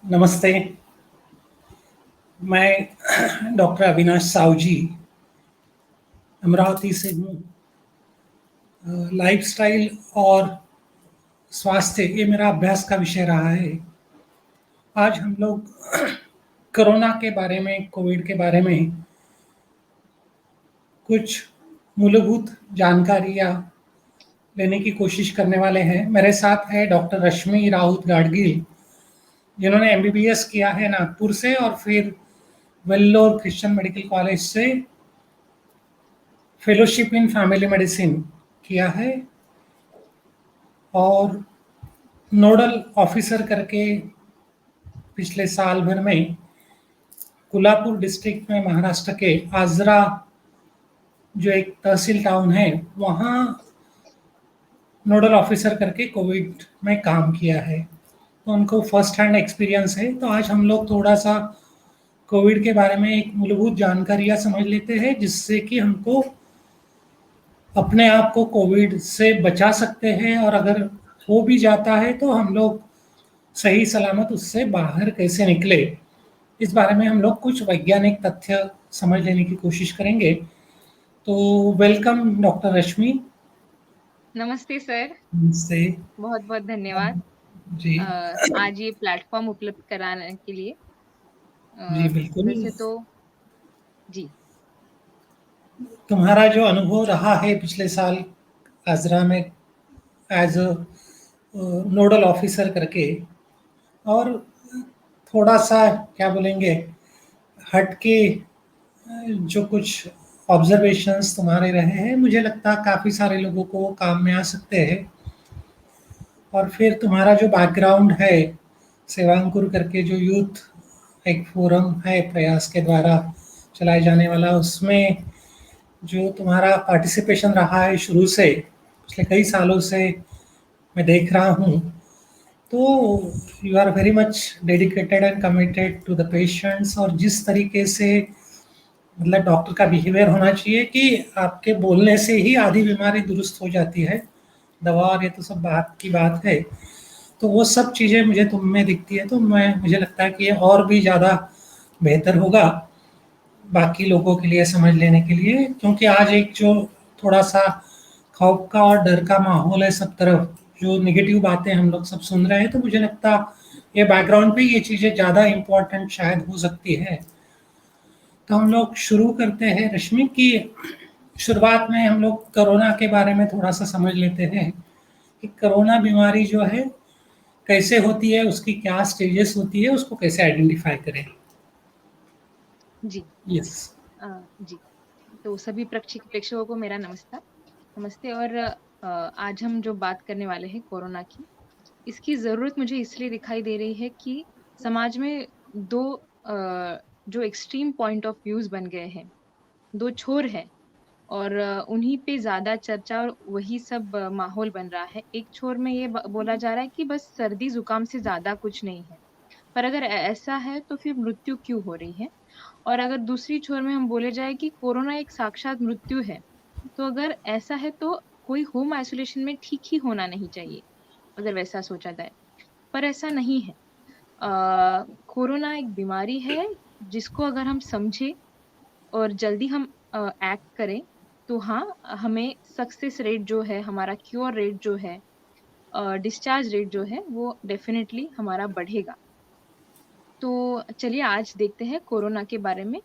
नमस्ते। मैं डॉक्टर अविनाश साहू जी अमरावती से हूँ। लाइफस्टाइल और स्वास्थ्य ये मेरा अभ्यास का विषय रहा है। आज हम लोग कोरोना के बारे में, कोविड के बारे में कुछ मूलभूत जानकारियाँ लेने की कोशिश करने वाले हैं। मेरे साथ है डॉक्टर रश्मि राउत गाडगिल, जिन्होंने एमबीबीएस किया है नागपुर से और फिर वेल्लोर क्रिश्चियन मेडिकल कॉलेज से फेलोशिप इन फैमिली मेडिसिन किया है और नोडल ऑफिसर करके पिछले साल भर में कोल्हापुर डिस्ट्रिक्ट में महाराष्ट्र के आजरा जो एक तहसील टाउन है वहाँ नोडल ऑफिसर करके कोविड में काम किया है, तो उनको फर्स्ट हैंड एक्सपीरियंस है। तो आज हम लोग थोड़ा सा कोविड के बारे में एक मूलभूत जानकारियाँ समझ लेते हैं, जिससे कि हमको अपने आप को कोविड से बचा सकते हैं और अगर हो भी जाता है तो हम लोग सही सलामत उससे बाहर कैसे निकले, इस बारे में हम लोग कुछ वैज्ञानिक तथ्य समझ लेने की कोशिश करेंगे। तो वेलकम डॉक्टर रश्मि। नमस्ते सर। से बहुत बहुत धन्यवाद जी। आज ये प्लेटफॉर्म उपलब्ध कराने के लिए। जी बिल्कुल। वैसे तो जी तुम्हारा जो अनुभव रहा है पिछले साल आजरा में एज अ नोडल ऑफिसर करके, और थोड़ा सा क्या बोलेंगे हटके जो कुछ ऑब्जर्वेशंस तुम्हारे रहे हैं, मुझे लगता है काफ़ी सारे लोगों को वो काम में आ सकते हैं। और फिर तुम्हारा जो बैकग्राउंड है, सेवांकुर करके जो यूथ एक फोरम है प्रयास के द्वारा चलाए जाने वाला, उसमें जो तुम्हारा पार्टिसिपेशन रहा है शुरू से पिछले कई सालों से मैं देख रहा हूँ, तो you are very much dedicated and committed to the patients. और जिस तरीके से मतलब डॉक्टर का बिहेवियर होना चाहिए कि आपके बोलने से ही आधी बीमारी दुरुस्त हो जाती है, दवा और ये तो सब बात की बात है, तो वो सब चीज़ें मुझे तुम में दिखती है। तो मुझे लगता है कि ये और भी ज़्यादा बेहतर होगा बाकी लोगों के लिए समझ लेने के लिए, क्योंकि आज एक जो थोड़ा सा खौफ का और डर का माहौल है, सब तरफ जो नेगेटिव बातें हम लोग सब सुन रहे हैं, तो मुझे लगता ये बैकग्राउंड पे ये चीज़ें ज़्यादा इम्पोर्टेंट शायद हो सकती है। तो हम लोग शुरू करते हैं रश्मि की। शुरुआत में हम लोग कोरोना के बारे में थोड़ा सा समझ लेते हैं कि कोरोना बीमारी जो है कैसे होती है, उसकी क्या स्टेजेस होती है, उसको कैसे आइडेंटिफाई करें। जी यस। जी तो सभी प्रेक्षकों को मेरा नमस्कार। नमस्ते। और आज हम जो बात करने वाले हैं कोरोना की, इसकी ज़रूरत मुझे इसलिए दिखाई दे रही है कि समाज में दो जो एक्सट्रीम पॉइंट ऑफ व्यूज बन गए हैं, दो छोर हैं और उन्हीं पे ज़्यादा चर्चा और वही सब माहौल बन रहा है। एक छोर में ये बोला जा रहा है कि बस सर्दी जुकाम से ज़्यादा कुछ नहीं है, पर अगर ऐसा है तो फिर मृत्यु क्यों हो रही है? और अगर दूसरी छोर में हम बोले जाए कि कोरोना एक साक्षात मृत्यु है, तो अगर ऐसा है तो कोई होम आइसोलेशन में ठीक ही होना नहीं चाहिए, अगर वैसा सोचा जाए। पर ऐसा नहीं है। कोरोना एक बीमारी है जिसको अगर हम समझे और जल्दी हम एक्ट करें, तो हाँ, हमें सक्सेस रेट जो है, हमारा क्योर रेट जो है, डिस्चार्ज रेट जो है, वो डेफ़िनेटली हमारा बढ़ेगा। तो चलिए आज देखते हैं कोरोना के बारे में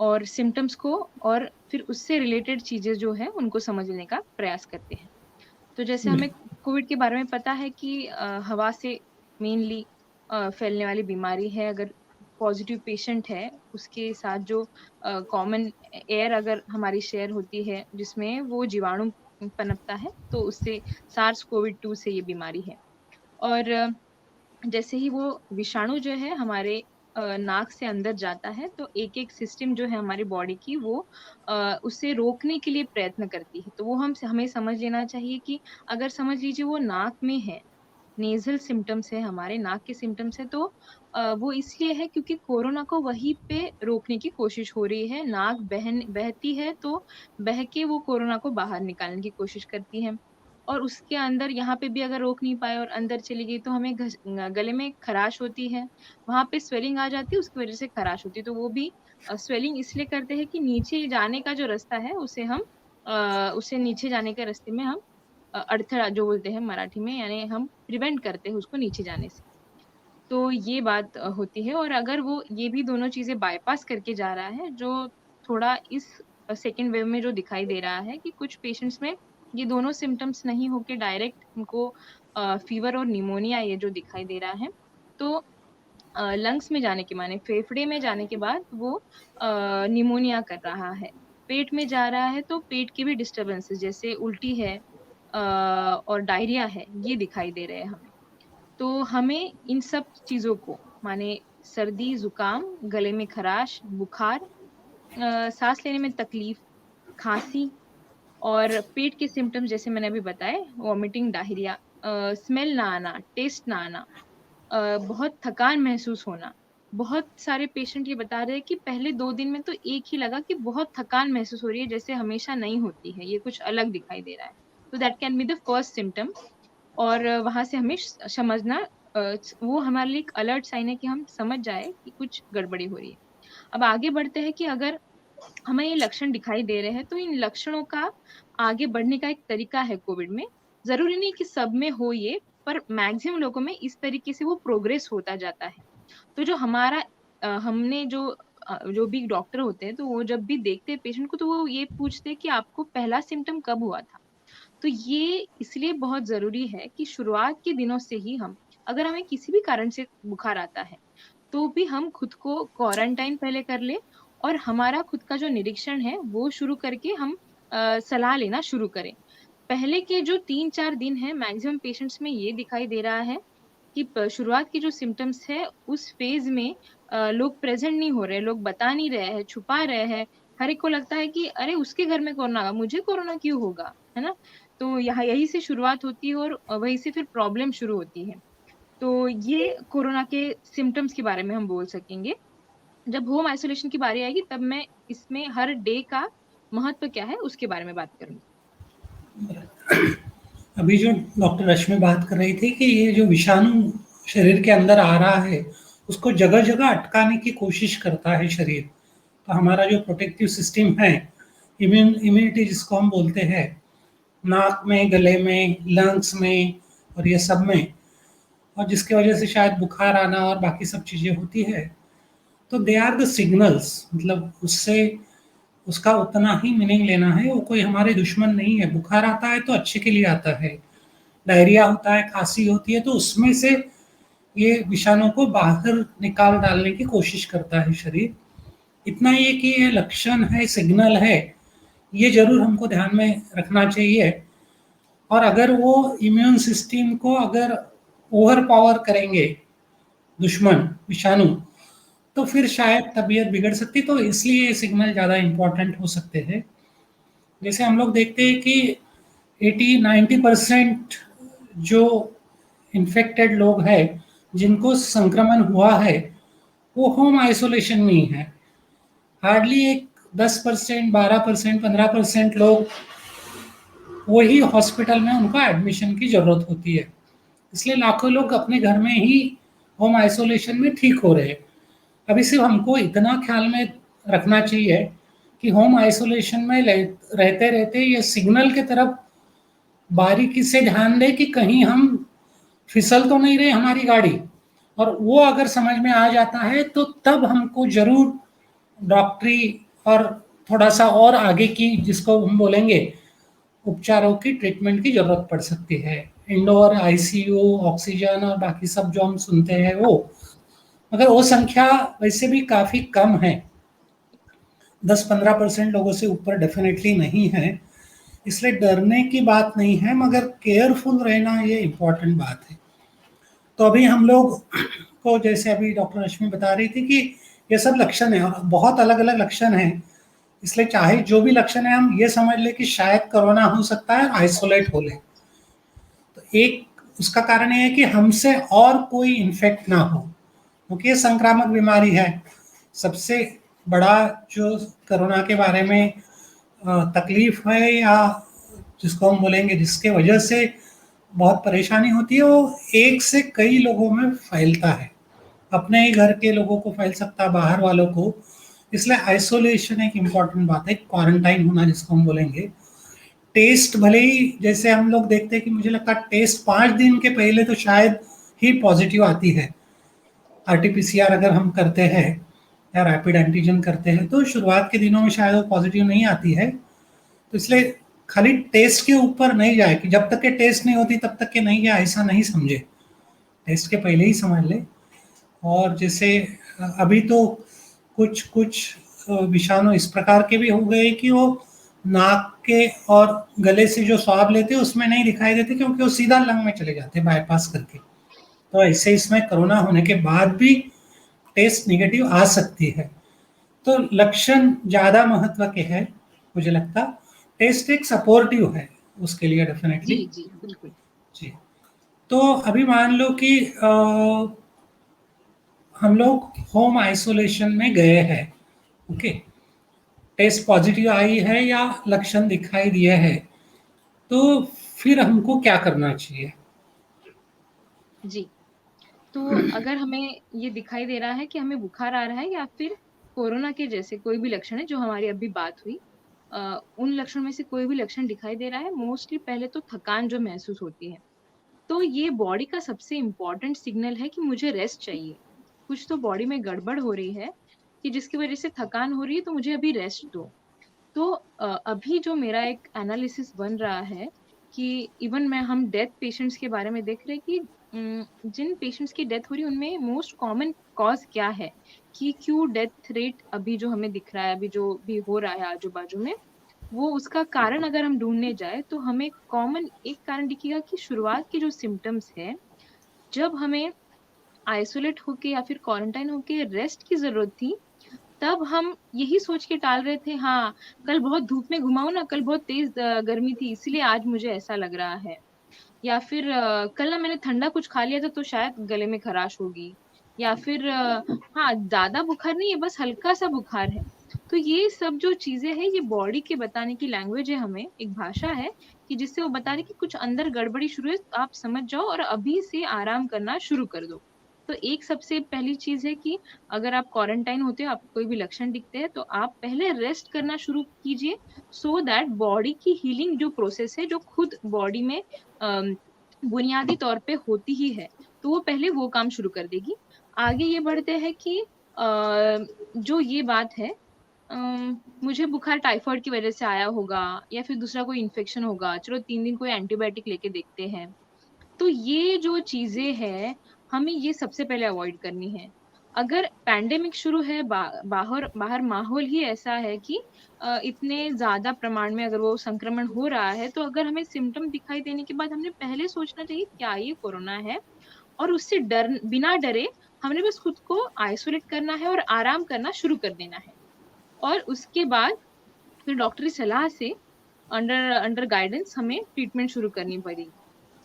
और सिम्पटम्स को, और फिर उससे रिलेटेड चीज़ें जो हैं, उनको समझने का प्रयास करते हैं। तो जैसे हमें कोविड के बारे में पता है कि हवा से मेनली फैलने वाली बीमारी है। अगर पॉजिटिव पेशेंट है, उसके साथ जो कॉमन एयर अगर हमारी शेयर होती है, जिसमें वो जीवाणु पनपता है, तो उससे सार्स कोविड 2 से ये बीमारी है। और जैसे ही वो विषाणु जो है हमारे नाक से अंदर जाता है, तो एक-एक सिस्टम जो है हमारी बॉडी की, वो उसे रोकने के लिए प्रयत्न करती है। तो वो हमें समझ लेना चाहिए कि अगर समझ लीजिए वो नाक में है, नेज़ल सिम्पटम्स है, हमारे नाक के सिम्पटम्स है, तो वो इसलिए है क्योंकि कोरोना को वहीं पे रोकने की कोशिश हो रही है। नाक बहती है, तो बह के वो कोरोना को बाहर निकालने की कोशिश करती है। और उसके अंदर यहाँ पे भी अगर रोक नहीं पाए और अंदर चली गई तो हमें गले में खराश होती है, वहाँ पे स्वेलिंग आ जाती है, उसकी वजह से खराश होती है। तो वो भी स्वेलिंग इसलिए करते हैं कि नीचे जाने का जो रास्ता है उसे नीचे जाने के रास्ते में हम अड़थड़ा जो बोलते हैं मराठी में, यानी हम प्रिवेंट करते हैं उसको नीचे जाने से। तो ये बात होती है। और अगर वो ये भी दोनों चीज़ें बायपास करके जा रहा है, जो थोड़ा इस सेकंड वेव में जो दिखाई दे रहा है कि कुछ पेशेंट्स में ये दोनों सिम्पटम्स नहीं होके डायरेक्ट उनको फीवर और निमोनिया ये जो दिखाई दे रहा है, तो लंग्स में जाने के माने फेफड़े में जाने के बाद वो निमोनिया कर रहा है। पेट में जा रहा है तो पेट की भी डिस्टर्बेंसेस जैसे उल्टी है और डायरिया है, ये दिखाई दे रहे हैं हमें। तो हमें इन सब चीज़ों को माने सर्दी, ज़ुकाम, गले में खराश, बुखार, साँस लेने में तकलीफ, खाँसी और पेट के सिम्पटम्स जैसे मैंने अभी बताए वॉमिटिंग, डायरिया, स्मेल ना आना, टेस्ट ना आना, बहुत थकान महसूस होना। बहुत सारे पेशेंट ये बता रहे हैं कि पहले 2 दिन में तो एक ही लगा कि बहुत थकान महसूस हो रही है, जैसे हमेशा नहीं होती है, ये कुछ अलग दिखाई दे रहा है। तो that can be the first symptom. और वहाँ से हमें समझना वो हमारे लिए एक अलर्ट साइन है कि हम समझ जाए कि कुछ गड़बड़ी हो रही है। अब आगे बढ़ते हैं कि अगर हमें ये लक्षण दिखाई दे रहे हैं, तो इन लक्षणों का आगे बढ़ने का एक तरीका है कोविड में। ज़रूरी नहीं कि सब में हो ये, पर मैक्सिमम लोगों में इस तरीके से वो प्रोग्रेस होता जाता है। तो जो हमारा हमने जो भी डॉक्टर होते हैं, तो वो जब भी देखते हैं पेशेंट को, तो वो ये पूछते हैं कि आपको पहला सिम्पटम कब हुआ था? तो ये इसलिए बहुत ज़रूरी है कि शुरुआत के दिनों से ही हम अगर हमें किसी भी कारण से बुखार आता है, तो भी हम खुद को क्वारंटाइन पहले कर लें और हमारा खुद का जो निरीक्षण है, वो शुरू करके हम सलाह लेना शुरू करें। पहले के जो 3-4 दिन हैं, मैक्सिमम पेशेंट्स में ये दिखाई दे रहा है कि शुरुआत की जो सिम्पटम्स है, उस फ़ेज़ में लोग प्रेज़ेंट नहीं हो रहे, लोग बता नहीं रहे हैं, छुपा रहे हैं। हर एक को लगता है कि अरे! उसके घर में कोरोना आ, मुझे कोरोना क्यों होगा? है ना? तो यहाँ यहीं से शुरुआत होती है और वहीं से फिर प्रॉब्लम शुरू होती है। तो ये कोरोना के सिम्पटम्स के बारे में हम बोल सकेंगे। जब होम आइसोलेशन की बारी आएगी तब मैं इसमें हर डे का महत्व क्या है उसके बारे में बात करूँगी। अभी जो डॉक्टर रश्मि बात कर रही थी कि ये जो विषाणु शरीर के अंदर आ रहा है, उसको जगह-जगह अटकाने की कोशिश करता है शरीर। तो हमारा जो प्रोटेक्टिव सिस्टम है, इम्यूनिटी जिसको हम बोलते हैं, नाक में, गले में, लंग्स में और ये सब में, और जिसकी वजह से शायद बुखार आना और बाकी सब चीज़ें होती है। तो दे आर द सिग्नल्स, मतलब उससे उसका उतना ही मीनिंग लेना है। वो कोई हमारे दुश्मन नहीं है। बुखार आता है तो अच्छे के लिए आता है, डायरिया होता है, खांसी होती है, तो उसमें से ये विषाणु को बाहर निकाल डालने की कोशिश करता है शरीर। इतना ये कि ये लक्षण है, सिग्नल है, ये ज़रूर हमको ध्यान में रखना चाहिए। और अगर वो इम्यून सिस्टम को अगर ओवर पावर करेंगे दुश्मन, विषाणु, तो फिर शायद तबीयत बिगड़ सकती। तो इसलिए ये सिग्नल ज़्यादा इम्पोर्टेंट हो सकते हैं। जैसे हम लोग देखते हैं कि 80-90% जो इन्फेक्टेड लोग हैं, जिनको संक्रमण हुआ है, वो होम आइसोलेशन में ही है। हार्डली एक 10%, 12%, 15% लोग वही हॉस्पिटल में उनको एडमिशन की ज़रूरत होती है। इसलिए लाखों लोग अपने घर में ही होम आइसोलेशन में ठीक हो रहे हैं। अभी सिर्फ हमको इतना ख्याल में रखना चाहिए कि होम आइसोलेशन में रहते रहते ये सिग्नल की तरफ बारीकी से ध्यान दें कि कहीं हम फिसल तो नहीं रहे हमारी गाड़ी। और वो अगर समझ में आ जाता है तो तब हमको ज़रूर डॉक्टरी और थोड़ा सा और आगे की, जिसको हम बोलेंगे, उपचारों की, ट्रीटमेंट की ज़रूरत पड़ सकती है। इंडोर आईसीयू, ऑक्सीजन और बाकी सब जो हम सुनते हैं वो, मगर वो संख्या वैसे भी काफ़ी कम है। 10-15% लोगों से ऊपर डेफिनेटली नहीं है। इसलिए डरने की बात नहीं है, मगर केयरफुल रहना ये इम्पोर्टेंट बात है। तो अभी हम लोग को, जैसे अभी डॉक्टर रश्मि बता रही थी कि ये सब लक्षण है और बहुत अलग अलग लक्षण हैं। इसलिए चाहे जो भी लक्षण है, हम ये समझ ले कि शायद कोरोना हो सकता है, आइसोलेट हो ले। तो एक उसका कारण ये है कि हमसे और कोई इन्फेक्ट ना हो, क्योंकि ये संक्रामक बीमारी है। सबसे बड़ा जो कोरोना के बारे में तकलीफ है या जिसको हम बोलेंगे, जिसके वजह से बहुत परेशानी होती है, वो एक से कई लोगों में फैलता है। अपने ही घर के लोगों को फैल सकता है, बाहर वालों को। इसलिए आइसोलेशन एक इम्पॉर्टेंट बात है, क्वारंटाइन होना जिसको हम बोलेंगे। टेस्ट भले ही, जैसे हम लोग देखते हैं कि मुझे लगता है टेस्ट 5 दिन के पहले तो शायद ही पॉजिटिव आती है। आरटीपीसीआर अगर हम करते हैं या रैपिड एंटीजन करते हैं तो शुरुआत के दिनों में शायद वो पॉजिटिव नहीं आती है। तो इसलिए खाली टेस्ट के ऊपर नहीं जाए कि जब तक के टेस्ट नहीं होती तब तक के नहीं है, ऐसा नहीं समझे। टेस्ट के पहले ही समझ ले। और जैसे अभी तो कुछ कुछ विषाणु इस प्रकार के भी हो गए कि वो नाक के और गले से जो स्वाब लेते हैं उसमें नहीं दिखाई देते, क्योंकि वो सीधा लंग में चले जाते हैं बाईपास करके। तो ऐसे इसमें कोरोना होने के बाद भी टेस्ट निगेटिव आ सकती है। तो लक्षण ज्यादा महत्व के हैं मुझे लगता। टेस्ट एक सपोर्टिव है उसके लिए डेफिनेटली। जी, जी, बिल्कुल। जी। तो अभी मान लो कि हम लोग होम आइसोलेशन में गए हैं, ओके, टेस्ट पॉजिटिव आई है या लक्षण दिखाई दिए हैं, तो फिर हमको क्या करना चाहिए? जी, तो अगर हमें ये दिखाई दे रहा है कि हमें बुखार आ रहा है या फिर कोरोना के जैसे कोई भी लक्षण है जो हमारी अभी बात हुई, उन लक्षणों में से कोई भी लक्षण दिखाई दे रहा है, मोस्टली पहले तो थकान जो महसूस होती है, तो ये बॉडी का सबसे इम्पोर्टेंट सिग्नल है कि मुझे रेस्ट चाहिए। कुछ तो बॉडी में गड़बड़ हो रही है कि जिसकी वजह से थकान हो रही है, तो मुझे अभी रेस्ट दो। तो अभी जो मेरा एक एनालिसिस बन रहा है कि इवन मैं हम डेथ पेशेंट्स के बारे में देख रहे हैं कि जिन पेशेंट्स की डेथ हो रही है उनमें मोस्ट कॉमन कॉज क्या है, कि क्यों डेथ रेट अभी जो हमें दिख रहा है, अभी जो भी हो रहा है आजू बाजू में, वो उसका कारण अगर हम ढूंढने जाए तो हमें कॉमन एक कारण दिखेगा कि शुरुआत के जो सिम्टम्स है, जब हमें आइसोलेट होके या फिर क्वारंटाइन होके रेस्ट की जरूरत थी, तब हम यही सोच के टाल रहे थे, हाँ, कल बहुत धूप में घुमाऊं ना, कल बहुत तेज गर्मी थी इसलिए आज मुझे ऐसा लग रहा है। या फिर कल ना मैंने ठंडा कुछ खा लिया था तो शायद गले में खराश होगी। या फिर हाँ, ज्यादा बुखार नहीं है, बस हल्का सा बुखार है। तो ये सब जो चीजें हैं, ये बॉडी के बताने की लैंग्वेज है, हमें एक भाषा है कि जिससे वो बता रही कि कुछ अंदर गड़बड़ी शुरू है, आप समझ जाओ और अभी से आराम करना शुरू कर दो। तो एक सबसे पहली चीज है कि अगर आप क्वारंटाइन होते हो, आपको कोई भी लक्षण दिखते हैं, तो आप पहले रेस्ट करना शुरू कीजिए, सो दैट बॉडी की हीलिंग जो प्रोसेस है, जो खुद बॉडी में बुनियादी तौर पे होती ही है, तो वो पहले वो काम शुरू कर देगी। आगे ये बढ़ते हैं कि जो ये बात है, मुझे बुखार टाइफाइड की वजह से आया होगा या फिर दूसरा कोई इन्फेक्शन होगा, चलो 3 दिन कोई एंटीबायोटिक लेके देखते हैं। तो ये जो चीजें हैं, हमें ये सबसे पहले अवॉइड करनी है। अगर पैंडेमिक शुरू है, बाहर बाहर माहौल ही ऐसा है कि इतने ज्यादा प्रमाण में अगर वो संक्रमण हो रहा है, तो अगर हमें सिम्टम दिखाई देने के बाद हमने पहले सोचना चाहिए क्या ये कोरोना है, और उससे डर बिना डरे हमने बस खुद को आइसोलेट करना है और आराम करना शुरू कर देना है। और उसके बाद फिर डॉक्टरी सलाह से अंडर अंडर गाइडेंस हमें ट्रीटमेंट शुरू करनी पड़ेगी।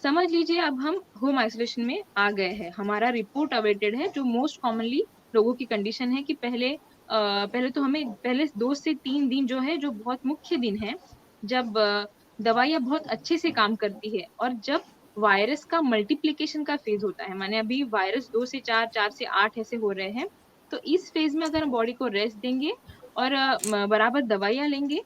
समझ लीजिए अब हम होम आइसोलेशन में आ गए हैं, हमारा रिपोर्ट अवेटेड है। जो मोस्ट कॉमनली लोगों की कंडीशन है कि पहले तो हमें पहले 2 से 3 दिन जो है, जो बहुत मुख्य दिन है, जब दवाइयाँ बहुत अच्छे से काम करती है और जब वायरस का मल्टीप्लिकेशन का फेज होता है, माने अभी वायरस 2 से 4, 4 से 8 ऐसे हो रहे हैं, तो इस फेज में अगर हम बॉडी को रेस्ट देंगे और बराबर दवाइयाँ लेंगे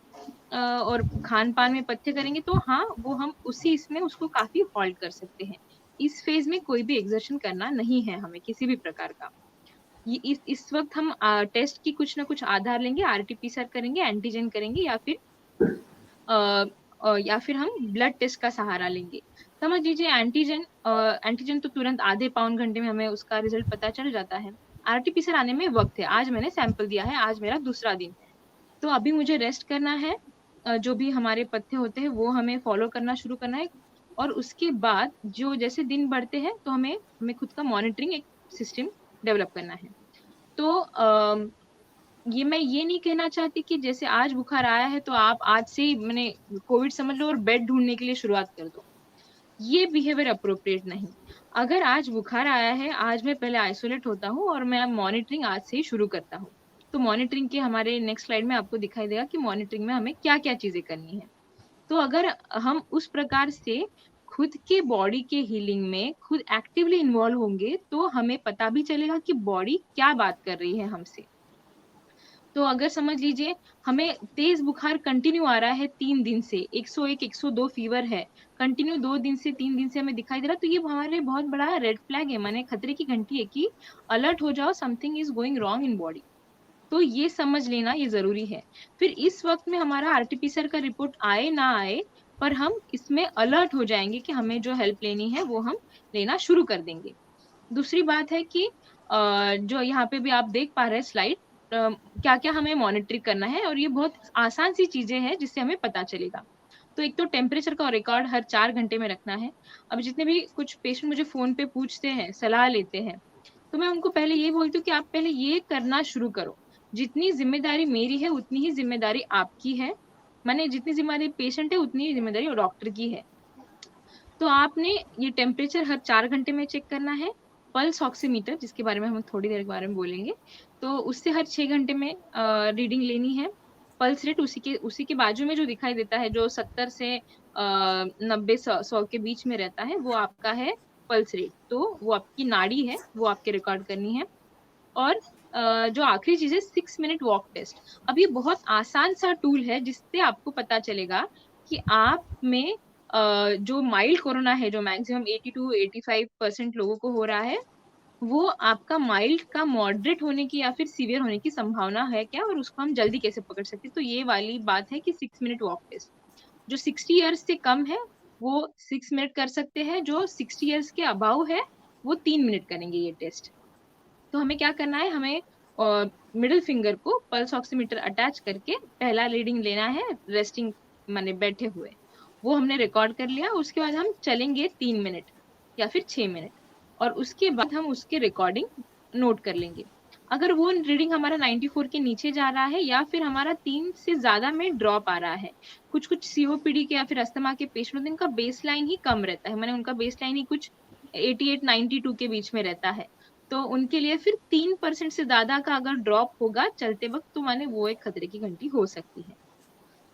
और खान-पान में पथ्य करेंगे, तो हाँ, वो हम उसी इसमें उसको काफ़ी हॉल्ट कर सकते हैं। इस फ़ेज़ में कोई भी एक्सर्शन करना नहीं है हमें किसी भी प्रकार का। ये इस वक़्त हम टेस्ट की कुछ ना कुछ आधार लेंगे, आरटी-पीसीआर करेंगे, एंटीजन करेंगे अ या फिर हम ब्लड टेस्ट का सहारा लेंगे। समझ लीजिए एंटीजन तो तुरंत आधे पौन घंटे में हमें उसका रिज़ल्ट पता चल जाता है। आरटी-पीसीआर आने में वक़्त है। आज मैंने सैंपल दिया है, आज मेरा दूसरा दिन है। तो अभी मुझे रेस्ट करना है, जो भी हमारे पथ्य होते हैं वो हमें फॉलो करना शुरू करना है, और उसके बाद जो जैसे दिन बढ़ते हैं तो हमें हमें खुद का मॉनिटरिंग एक सिस्टम डेवलप करना है। तो ये मैं ये नहीं कहना चाहती कि जैसे आज बुखार आया है तो आप आज से ही मैंने कोविड समझ लो और बेड ढूंढने के लिए शुरुआत कर दो। ये बिहेवियर अप्रोप्रिएट नहीं। अगर आज बुखार आया है, आज मैं पहले आइसोलेट होता हूँ और मैं मॉनिटरिंग आज से ही शुरू करता हूँ। तो मॉनिटरिंग के हमारे नेक्स्ट स्लाइड में आपको दिखाई देगा कि मॉनिटरिंग में हमें क्या-क्या चीज़ें करनी है। तो अगर हम उस प्रकार से खुद के बॉडी के हीलिंग में खुद एक्टिवली इन्वॉल्व होंगे, तो हमें पता भी चलेगा कि बॉडी क्या बात कर रही है हमसे। तो अगर समझ लीजिए हमें तेज बुखार कंटिन्यू आ रहा है 3 दिन से, 101, 102 फीवर है, कंटिन्यू 2 दिन से 3 दिन से हमें दिखाई दे रहा है, तो ये हमारे लिए बहुत बड़ा रेड फ्लैग है, माने खतरे की घंटी है कि अलर्ट हो जाओ, something is going wrong in body. तो ये समझ लेना ये ज़रूरी है। फिर इस वक़्त में हमारा आरटी-पीसीआर का रिपोर्ट आए ना आए, पर हम इसमें अलर्ट हो जाएँगे कि हमें जो हेल्प लेनी है वो हम लेना शुरू कर देंगे। दूसरी बात है कि जो यहाँ पे भी आप देख पा रहे हैं स्लाइड, क्या-क्या हमें मॉनिटरिंग करना है और ये बहुत आसान सी चीज़ें हैं जिससे हमें पता चलेगा। तो एक तो टेम्परेचर का रिकॉर्ड हर 4 घंटे में रखना है। अब जितने भी कुछ पेशेंट मुझे फ़ोन पे पूछते हैं, सलाह लेते हैं, तो मैं उनको पहले ये बोलती हूँ कि आप पहले ये करना शुरू करो। जितनी ज़िम्मेदारी मेरी है, उतनी ही ज़िम्मेदारी आपकी है। माने जितनी ज़िम्मेदारी पेशेंट है, उतनी ही ज़िम्मेदारी डॉक्टर की है। तो आपने ये टेम्परेचर हर 4 घंटे में चेक करना है, पल्स ऑक्सीमीटर जिसके बारे में हम थोड़ी देर के बारे में बोलेंगे, तो उससे हर 6 घंटे में रीडिंग लेनी है। पल्स रेट उसी के बाजू में जो दिखाई देता है, जो 70 से 90 100 के बीच में रहता है, वो आपका है पल्स रेट। तो वो आपकी नाड़ी है, वो आपके रिकॉर्ड करनी है। और जो आखिरी चीज़ है 6 मिनट वॉक टेस्ट। अब ये बहुत आसान सा टूल है जिससे आपको पता चलेगा कि आप में जो माइल्ड कोरोना है, जो मैक्सिमम 80 टू 85% लोगों को हो रहा है, वो आपका माइल्ड का मॉडरेट होने की या फिर सीवियर होने की संभावना है क्या, और उसको हम जल्दी कैसे पकड़ सकते हैं। तो ये वाली बात है कि 6 मिनट वॉक टेस्ट। जो 60 इयर्स से कम है, वो 6 मिनट कर सकते हैं, जो 60 इयर्स के अबव है, वो 3 मिनट करेंगे ये टेस्ट। तो हमें क्या करना है, हमें मिडल फिंगर को पल्स ऑक्सीमीटर अटैच करके पहला रीडिंग लेना है, रेस्टिंग माने बैठे हुए। वो हमने रिकॉर्ड कर लिया, उसके बाद हम चलेंगे 3 मिनट या फिर 6 मिनट, और उसके बाद हम उसके रिकॉर्डिंग नोट कर लेंगे। अगर वो रीडिंग हमारा 94 के नीचे जा रहा है या फिर हमारा 3 से ज़्यादा में ड्रॉप आ रहा है, कुछ-कुछ सीओपीडी के या फिर अस्थमा के पेशेंट होते हैं, इनका बेसलाइन ही कम रहता है, माने उनका बेसलाइन ही कुछ 88-92 के बीच में रहता है। तो उनके लिए फिर 3% से ज़्यादा का अगर ड्रॉप होगा चलते वक़्त, तो माने वो एक खतरे की घंटी हो सकती है।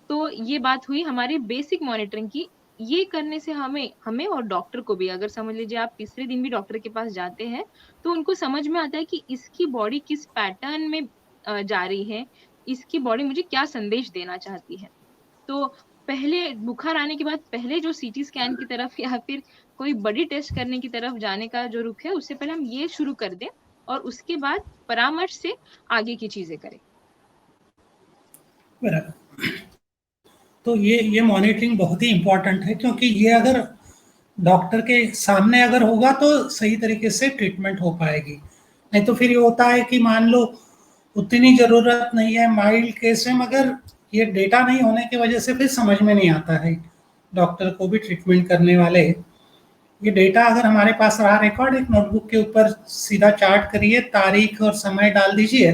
तो ये बात हुई हमारी बेसिक मॉनिटरिंग की। ये करने से हमें हमें और डॉक्टर को भी, अगर समझ लीजिए आप तीसरे दिन भी डॉक्टर के पास जाते हैं, तो उनको समझ में आता है कि इसकी बॉडी किस पैटर्न में जा रही है, इसकी बॉडी मुझे क्या संदेश देना चाहती है। तो पहले बुखार आने के बाद पहले जो सीटी स्कैन की तरफ या फिर कोई बड़ी टेस्ट करने की तरफ जाने का जो रुख है, उससे पहले हम ये शुरू कर दें और उसके बाद परामर्श से आगे की चीज़ें करें। बराबर। तो ये मॉनिटरिंग बहुत ही इम्पोर्टेंट है, क्योंकि ये अगर डॉक्टर के सामने अगर होगा तो सही तरीके से ट्रीटमेंट हो पाएगी। नहीं तो फिर ये होता है कि मान लो उतनी ज़रूरत नहीं है माइल्ड केस में, मगर ये डेटा नहीं होने की वजह से फिर समझ में नहीं आता है डॉक्टर को भी, ट्रीटमेंट करने वाले। ये डेटा अगर हमारे पास रहा रिकॉर्ड, एक नोटबुक के ऊपर सीधा चार्ट करिए, तारीख और समय डाल दीजिए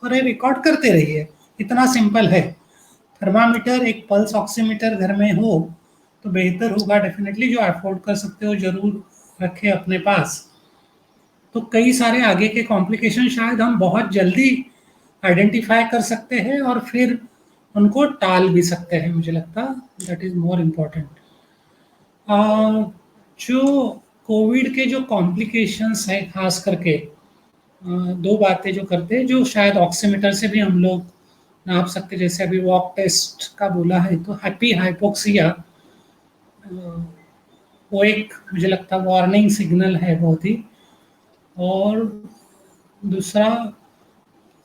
और ये रिकॉर्ड करते रहिए। इतना सिंपल है। थर्मामीटर, एक पल्स ऑक्सीमीटर घर में हो तो बेहतर होगा डेफिनेटली। जो अफोर्ड कर सकते हो ज़रूर रखें अपने पास। तो कई सारे आगे के कॉम्प्लिकेशन शायद हम बहुत जल्दी आइडेंटिफाई कर सकते हैं और फिर उनको टाल भी सकते हैं, मुझे लगता दैट इज़ मोर इम्पोर्टेंट। जो कोविड के जो कॉम्प्लिकेशंस हैं खास करके, दो बातें जो करते हैं जो शायद ऑक्सीमीटर से भी हम लोग नाप सकते हैं, जैसे अभी वॉक टेस्ट का बोला है, तो हैप्पी हाइपोक्सिया वो एक मुझे लगता है वार्निंग सिग्नल है बहुत ही। और दूसरा,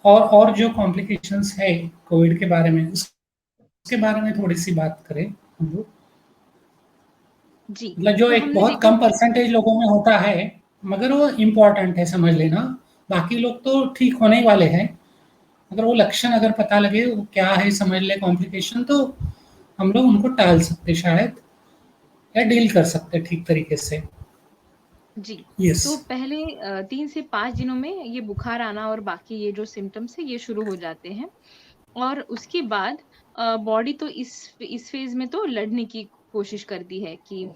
और जो कॉम्प्लिकेशंस है कोविड के बारे में, उसके बारे में थोड़ी सी बात करें हम लोग। जी, मतलब जो तो एक हमने बहुत देखा कम कि परसेंटेज लोगों में होता है, मगर वो इम्पोर्टेंट है समझ लेना। बाकी लोग तो ठीक होने ही वाले हैं, अगर वो लक्षण अगर पता लगे वो क्या है, समझ ले कॉम्प्लिकेशन, तो हम लोग उनको टाल सकते शायद, या डील कर सकते ठीक तरीके से। जी, यस। तो पहले 3 से 5 दिनों में ये बुखार आना और बाकी ये जो सिम्पटम्स है ये शुरू हो जाते हैं। और उसके बाद बॉडी तो इस फ़ेज़ में तो लड़ने की कोशिश करती है कि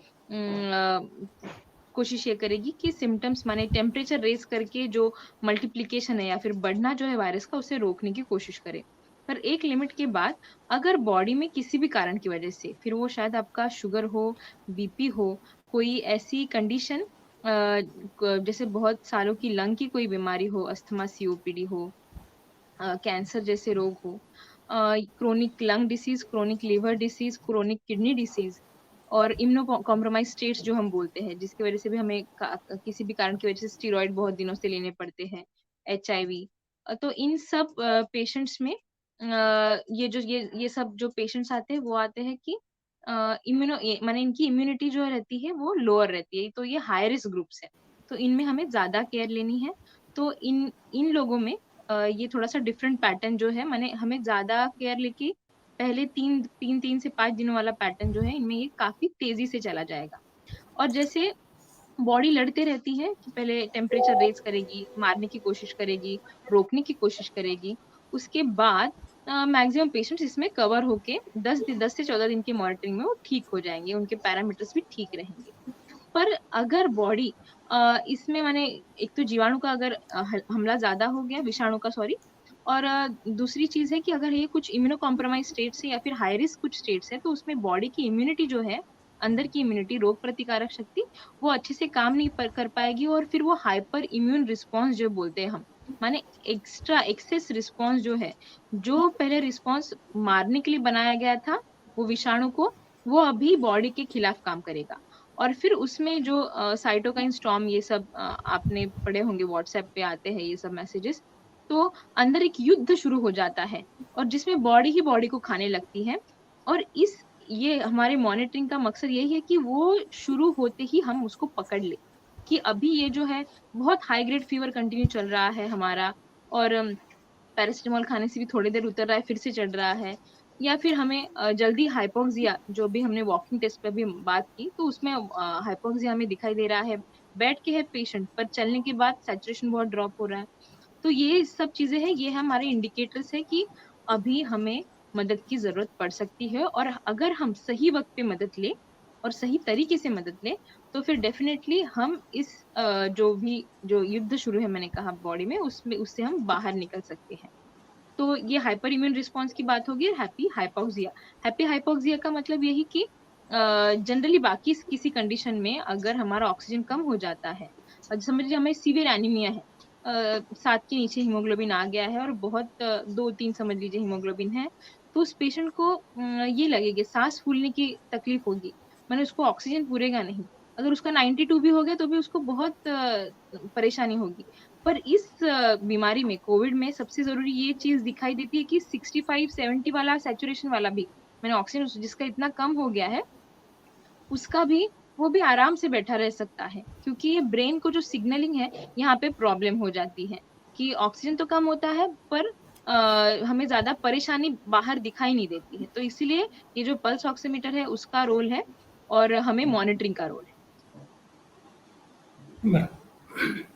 कोशिश ये करेगी कि सिम्पटम्स माने टेम्परेचर रेज़ करके जो मल्टिप्लिकेशन है या फिर बढ़ना जो है वायरस का, उसे रोकने की कोशिश करे। पर एक लिमिट के बाद अगर बॉडी में किसी भी कारण की वजह से, फिर वो शायद आपका शुगर हो, बीपी हो, कोई ऐसी कंडीशन जैसे बहुत सालों की लंग की कोई बीमारी हो, अस्थमा, सीओपीडी हो, कैंसर जैसे रोग हो, chronic lung disease, chronic liver disease, chronic kidney disease और इम्यूनो कॉम्प्रोमाइज स्टेट्स जो हम बोलते हैं, जिसकी वजह से भी हमें किसी भी कारण की वजह से स्टीरॉइड बहुत दिनों से लेने पड़ते हैं, एचआईवी। तो इन सब पेशेंट्स में ये सब जो पेशेंट्स आते हैं वो आते हैं कि माने इनकी इम्यूनिटी जो रहती है वो लोअर रहती है, तो ये हाई रिस्क ग्रुप्स है, तो इनमें हमें ज्यादा केयर लेनी है। तो इन इन लोगों में ये थोड़ा-सा डिफरेंट पैटर्न जो है, माने हमें ज़्यादा केयर लेके पहले 3 से 5 दिनों वाला पैटर्न जो है, इनमें ये काफ़ी तेज़ी से चला जाएगा। और जैसे बॉडी लड़ते रहती है कि पहले टेम्परेचर रेज़ करेगी, मारने की कोशिश करेगी, रोकने की कोशिश करेगी। उसके बाद मैक्सिमम पेशेंट्स इसमें कवर होके 10 से 14 दिन की मॉनिटरिंग में वो ठीक हो जाएँगे, उनके पैरामीटर्स भी ठीक रहेंगे। पर अगर बॉडी इसमें माने एक तो जीवाणु का अगर हमला ज़्यादा हो गया, विषाणु का सॉरी, और दूसरी चीज़ है कि अगर ये कुछ इम्यूनो कॉम्प्रोमाइज़ स्टेट्स है या फिर हाई रिस्क कुछ स्टेट्स है, तो उसमें बॉडी की इम्यूनिटी जो है, अंदर की इम्यूनिटी, रोग प्रतिकारक शक्ति, वो अच्छे से काम नहीं कर पाएगी और फिर वो हाइपर इम्यून रिस्पॉन्स जो बोलते हैं हम, माने एक्स्ट्रा एक्सेस रिस्पॉन्स जो है, जो पहले रिस्पॉन्स मारने के लिए बनाया गया था, वो विषाणु को, वो अभी बॉडी के खिलाफ काम करेगा। और फिर उसमें जो साइटोकाइन स्टॉर्म ये सब आपने पढ़े होंगे, व्हाट्सएप पे आते हैं ये सब मैसेजेस। तो अंदर एक युद्ध शुरू हो जाता है और जिसमें बॉडी ही बॉडी को खाने लगती है। और इस ये हमारे मॉनिटरिंग का मकसद यही है कि वो शुरू होते ही हम उसको पकड़ लें, कि अभी ये जो है बहुत हाई ग्रेड फीवर कंटिन्यू चल रहा है हमारा, और पैरासिटामॉल खाने से भी थोड़ी देर उतर रहा है, फिर से चढ़ रहा है, या फिर हमें जल्दी हाइपोक्सिया, जो भी हमने वॉकिंग टेस्ट पे भी बात की, तो उसमें हाइपोक्सिया हमें दिखाई दे रहा है, बैठ के है पेशेंट पर चलने के बाद सैचुरेशन बहुत ड्रॉप हो रहा है। तो ये सब चीजें हैं, ये हमारे इंडिकेटर्स है कि अभी हमें मदद की जरूरत पड़ सकती है, और अगर हम सही वक्त पे मदद ले और सही तरीके से मदद ले, तो फिर डेफिनेटली हम इस जो भी जो युद्ध शुरू है मैंने कहा बॉडी में, उसमें उससे हम बाहर निकल सकते हैं। तो ये हाइपर इम्यून रिस्पॉन्स की बात होगी। हैप्पी हाइपोक्सिया, हैप्पी हाइपोक्सिया का मतलब यही कि जनरली बाकी किसी कंडीशन में अगर हमारा ऑक्सीजन कम हो जाता है, समझ लीजिए हमें सीवियर एनीमिया है, 7 के नीचे हीमोग्लोबिन आ गया है और बहुत 2-3 समझ लीजिए हीमोग्लोबिन है, तो उस पेशेंट को ये लगेगी, सांस फूलने की तकलीफ होगी, मैंने उसको ऑक्सीजन पूरेगा नहीं। अगर उसका 92 भी हो गया तो भी उसको बहुत परेशानी होगी। पर इस बीमारी में, कोविड में, सबसे ज़रूरी ये चीज़ दिखाई देती है कि 65-70 वाला सैचुरेशन वाला भी, मैंने ऑक्सीजन जिसका इतना कम हो गया है, उसका भी, वो भी आराम से बैठा रह सकता है। क्योंकि ये ब्रेन को जो सिग्नलिंग है, यहाँ पे प्रॉब्लम हो जाती है कि ऑक्सीजन तो कम होता है पर हमें ज़्यादा परेशानी बाहर दिखाई नहीं देती है। तो इसीलिए ये जो पल्स ऑक्सीमीटर है उसका रोल है और हमें मॉनिटरिंग का रोल है। बराबर।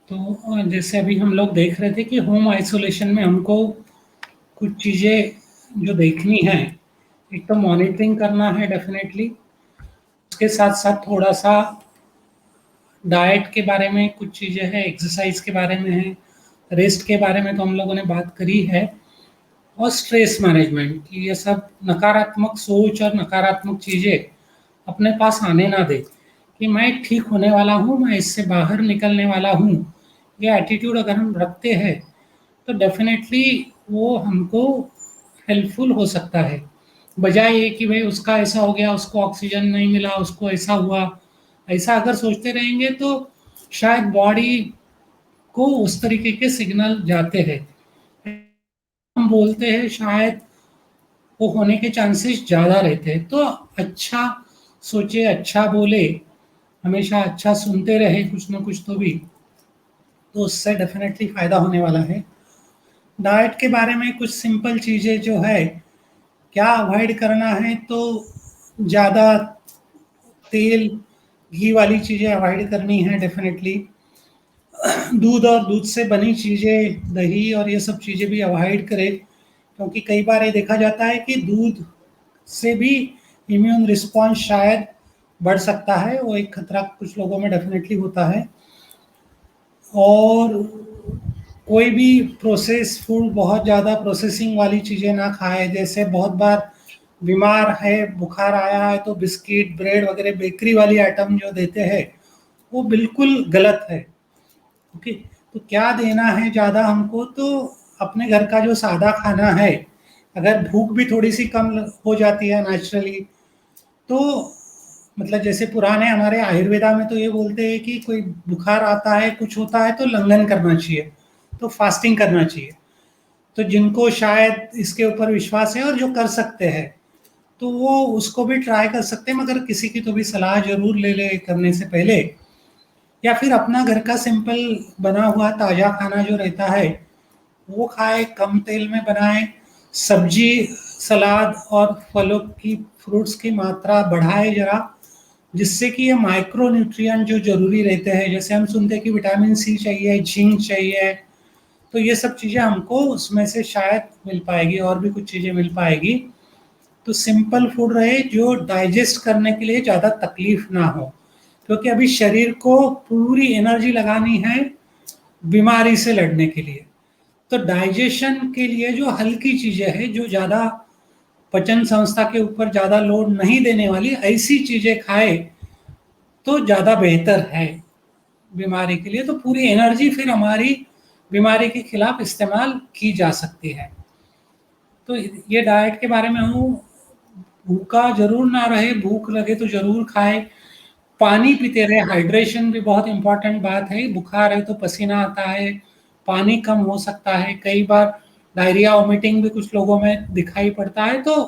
तो जैसे अभी हम लोग देख रहे थे कि होम आइसोलेशन में हमको कुछ चीज़ें जो देखनी है, एक तो मॉनिटरिंग करना है डेफिनेटली, उसके साथ साथ थोड़ा सा डाइट के बारे में कुछ चीज़ें हैं, एक्सरसाइज के बारे में है, रेस्ट के बारे में तो हम लोगों ने बात करी है, और स्ट्रेस मैनेजमेंट की ये सब नकारात्मक सोच और नकारात्मक चीज़ें अपने पास आने ना दे, कि मैं ठीक होने वाला हूँ, मैं इससे बाहर निकलने वाला हूँ। ये एटीट्यूड अगर हम रखते हैं तो डेफिनेटली वो हमको हेल्पफुल हो सकता है, बजाय ये कि भाई उसका ऐसा हो गया, उसको ऑक्सीजन नहीं मिला, उसको ऐसा हुआ। ऐसा अगर सोचते रहेंगे तो शायद बॉडी को उस तरीके के सिग्नल जाते हैं, हम बोलते हैं शायद वो होने के चांसेस ज़्यादा रहते हैं। तो अच्छा सोचे, अच्छा बोले, हमेशा अच्छा सुनते रहे कुछ ना कुछ तो भी, तो उससे डेफिनेटली फ़ायदा होने वाला है। डाइट के बारे में कुछ सिंपल चीज़ें जो है, क्या अवॉइड करना है, तो ज़्यादा तेल घी वाली चीज़ें अवॉइड करनी है डेफिनेटली। दूध और दूध से बनी चीज़ें, दही और ये सब चीज़ें भी अवॉइड करें, क्योंकि कई बार ये देखा जाता है कि दूध से भी इम्यून रिस्पॉन्स शायद बढ़ सकता है, वो एक खतरा कुछ लोगों में डेफिनेटली होता है। और कोई भी प्रोसेस फूड, बहुत ज़्यादा प्रोसेसिंग वाली चीज़ें ना खाएं। जैसे बहुत बार बीमार है, बुखार आया है तो बिस्किट, ब्रेड वगैरह बेकरी वाली आइटम जो देते हैं वो बिल्कुल गलत है। ओके, तो क्या देना है ज़्यादा हमको, तो अपने घर का जो सादा खाना है, अगर भूख भी थोड़ी सी कम हो जाती है नेचुरली, तो मतलब जैसे पुराने हमारे आयुर्वेदा में तो ये बोलते हैं कि कोई बुखार आता है, कुछ होता है तो लंघन करना चाहिए, तो फास्टिंग करना चाहिए। तो जिनको शायद इसके ऊपर विश्वास है और जो कर सकते हैं तो वो उसको भी ट्राई कर सकते हैं, मगर किसी की तो भी सलाह जरूर ले ले करने से पहले। या फिर अपना घर का सिंपल बना हुआ ताज़ा खाना जो रहता है वो खाए, कम तेल में बनाए, सब्जी, सलाद और फलों की, फ्रूट्स की मात्रा बढ़ाए जरा, जिससे कि ये माइक्रो न्यूट्रिएंट जो जरूरी रहते हैं, जैसे हम सुनते हैं कि विटामिन सी चाहिए, जिंक चाहिए, तो ये सब चीज़ें हमको उसमें से शायद मिल पाएगी, और भी कुछ चीज़ें मिल पाएगी। तो सिंपल फूड रहे जो डाइजेस्ट करने के लिए ज़्यादा तकलीफ ना हो, क्योंकि अभी शरीर को पूरी एनर्जी लगानी है बीमारी से लड़ने के लिए। तो डाइजेशन के लिए जो हल्की चीज़ें हैं, जो ज़्यादा पचन संस्था के ऊपर ज़्यादा लोड नहीं देने वाली, ऐसी चीज़ें खाए तो ज़्यादा बेहतर है बीमारी के लिए। तो पूरी एनर्जी फिर हमारी बीमारी के खिलाफ इस्तेमाल की जा सकती है। तो ये डाइट के बारे में हूँ। भूखा जरूर ना रहे, भूख लगे तो जरूर खाए, पानी पीते रहे, हाइड्रेशन भी बहुत इंपॉर्टेंट बात है। बुखार है तो पसीना आता है, पानी कम हो सकता है, कई बार डायरिया वोमिटिंग भी कुछ लोगों में दिखाई पड़ता है, तो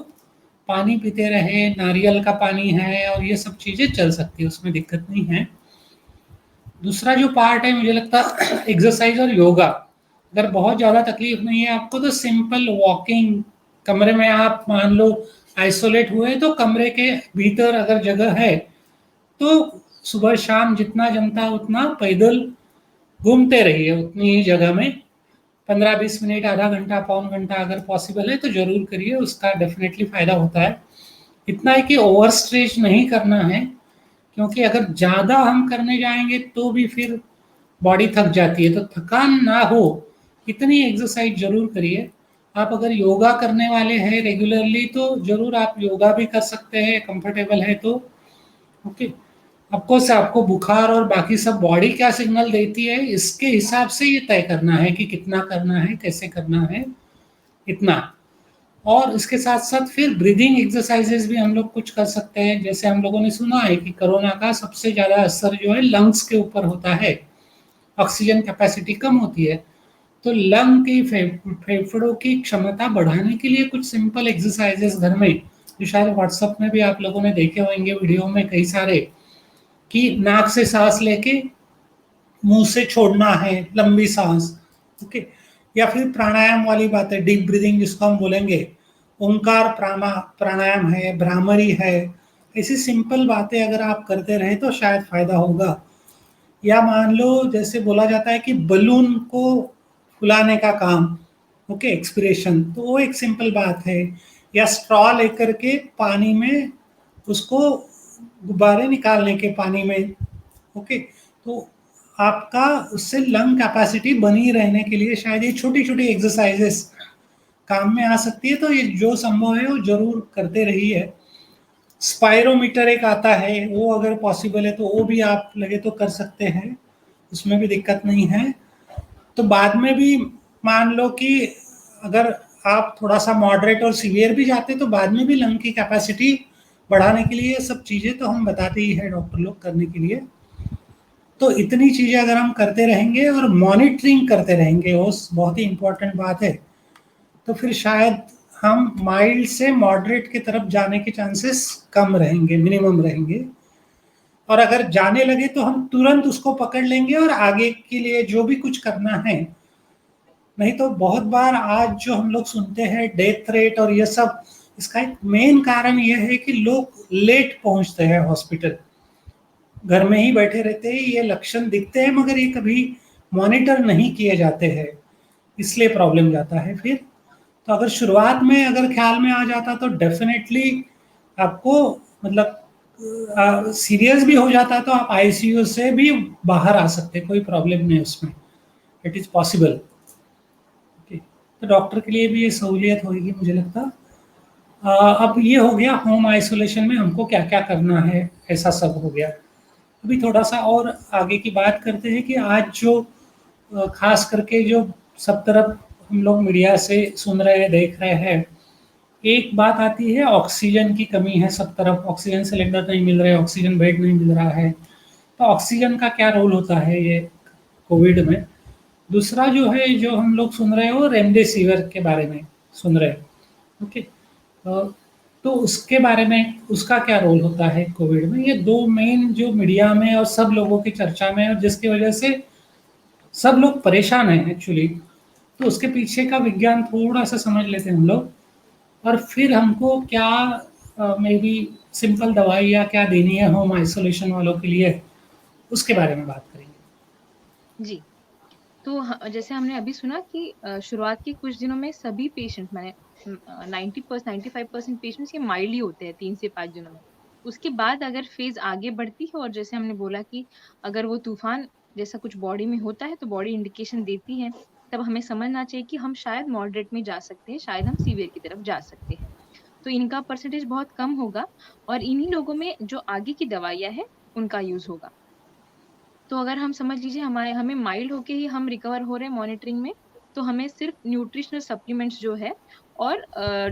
पानी पीते रहे, नारियल का पानी है और ये सब चीज़ें चल सकती है, उसमें दिक्कत नहीं है। दूसरा जो पार्ट है मुझे लगता है एक्सरसाइज और योगा। अगर बहुत ज़्यादा तकलीफ नहीं है आपको तो सिंपल वॉकिंग, कमरे में आप मान लो आइसोलेट हुए तो कमरे के भीतर अगर जगह है तो सुबह शाम जितना जमता उतना पैदल घूमते रहिए उतनी ही जगह में, 15-20 मिनट, आधा घंटा, पौन घंटा अगर पॉसिबल है तो जरूर करिए, उसका डेफिनेटली फायदा होता है। इतना है कि ओवर स्ट्रेच नहीं करना है, क्योंकि अगर ज़्यादा हम करने जाएंगे तो भी फिर बॉडी थक जाती है, तो थकान ना हो इतनी एक्सरसाइज जरूर करिए। आप अगर योगा करने वाले हैं रेगुलरली तो जरूर आप योगा भी कर सकते हैं, कंफर्टेबल है तो। ओके, ऑफकोर्स आपको बुखार और बाकी सब बॉडी क्या सिग्नल देती है इसके हिसाब से ये तय करना है कि कितना करना है, कैसे करना है, इतना। और इसके साथ साथ फिर ब्रीदिंग एक्सरसाइजेस भी हम लोग कुछ कर सकते हैं। जैसे हम लोगों ने सुना है कि कोरोना का सबसे ज़्यादा असर जो है लंग्स के ऊपर होता है, ऑक्सीजन कैपेसिटी कम होती है, तो लंग की फेफड़ों की क्षमता बढ़ाने के लिए कुछ सिंपल एक्सरसाइजेस घर में, जो शायद व्हाट्सएप में भी आप लोगों ने देखे होंगे वीडियो में कई सारे, कि नाक से सांस लेके मुंह से छोड़ना है लंबी सांस। ओके, या फिर प्राणायाम वाली बात है, डीप ब्रीदिंग जिसको हम बोलेंगे, ओंकार प्राणायाम है, भ्रामरी है, ऐसी सिंपल बातें अगर आप करते रहे तो शायद फायदा होगा। या मान लो जैसे बोला जाता है कि बलून को फुलाने का काम, ओके, एक्सपिरेशन, तो वो एक सिंपल बात है। या स्ट्रॉ लेकर के पानी में उसको गुब्बारे निकालने के पानी में, ओके, तो आपका उससे लंग कैपेसिटी बनी रहने के लिए शायद ये छोटी छोटी एक्सरसाइजेस काम में आ सकती है। तो ये जो संभव है वो जरूर करते रहिए। स्पायरोमीटर एक आता है, वो अगर पॉसिबल है तो वो भी आप लगे तो कर सकते हैं, उसमें भी दिक्कत नहीं है। तो बाद में भी मान लो कि अगर आप थोड़ा सा मॉडरेट और सीवियर भी जाते तो बाद में भी लंग की कैपेसिटी बढ़ाने के लिए सब चीज़ें तो हम बताते ही है डॉक्टर लोग करने के लिए। तो इतनी चीज़ें अगर हम करते रहेंगे और मॉनिटरिंग करते रहेंगे, वो बहुत ही इम्पोर्टेंट बात है, तो फिर शायद हम माइल्ड से मॉडरेट की तरफ जाने के चांसेस कम रहेंगे, मिनिमम रहेंगे। और अगर जाने लगे तो हम तुरंत उसको पकड़ लेंगे और आगे के लिए जो भी कुछ करना है। नहीं तो बहुत बार आज जो हम लोग सुनते हैं डेथ रेट और ये सब, इसका एक मेन कारण ये है कि लोग लेट पहुंचते हैं हॉस्पिटल, घर में ही बैठे रहते हैं, ये लक्षण दिखते हैं मगर ये कभी मॉनिटर नहीं किए जाते हैं, इसलिए प्रॉब्लम जाता है फिर। तो अगर शुरुआत में अगर ख्याल में आ जाता तो डेफिनेटली आपको मतलब सीरियस भी हो जाता तो आप आईसीयू से भी बाहर आ सकते, कोई प्रॉब्लम नहीं उसमें, इट इज़ पॉसिबल। तो डॉक्टर के लिए भी ये सहूलियत होगी मुझे लगता। अब ये हो गया होम आइसोलेशन में हमको क्या-क्या करना है, ऐसा सब हो गया। अभी थोड़ा-सा और आगे की बात करते हैं कि आज जो ख़ास करके जो सब तरफ हम लोग मीडिया से सुन रहे हैं, देख रहे हैं, एक बात आती है ऑक्सीजन की कमी है सब तरफ, ऑक्सीजन सिलेंडर नहीं मिल रहे, ऑक्सीजन बेड नहीं मिल रहा है। तो ऑक्सीजन का क्या रोल होता है ये कोविड में? दूसरा जो है, जो हम लोग सुन रहे हैं वो रेमडेसिविर के बारे में सुन रहे हैं। ओके। तो उसके बारे में उसका क्या रोल होता है कोविड में? ये 2 मेन जो मीडिया में और सब लोगों की चर्चा में और जिसकी वजह से सब लोग परेशान हैं एक्चुअली। तो उसके पीछे का विज्ञान थोड़ा-सा समझ लेते हैं हम लोग और फिर हमको क्या मे बी सिंपल दवाई या क्या देनी है होम आइसोलेशन वालों के लिए, उसके बारे में बात करेंगे। जी। तो जैसे हमने अभी सुना कि शुरुआत के कुछ दिनों में सभी पेशेंट मैंने 95% पेशेंट्स ये माइल्ड ही होते हैं 3 से 5 दिनों में। उसके बाद अगर फेज़ आगे बढ़ती है और जैसे हमने बोला कि अगर वो तूफ़ान जैसा कुछ बॉडी में होता है तो बॉडी इंडिकेशन देती है, तब हमें समझना चाहिए कि हम शायद मॉडरेट में जा सकते हैं, शायद हम सीवियर की तरफ जा सकते हैं। तो इनका परसेंटेज बहुत कम होगा और इन्हीं लोगों में जो आगे की दवाइयाँ हैं, उनका यूज़ होगा। तो अगर हम समझ लीजिए हमें माइल्ड होके ही हम रिकवर हो रहे हैं मॉनिटरिंग में, तो हमें सिर्फ न्यूट्रिशनल सप्लीमेंट्स जो है और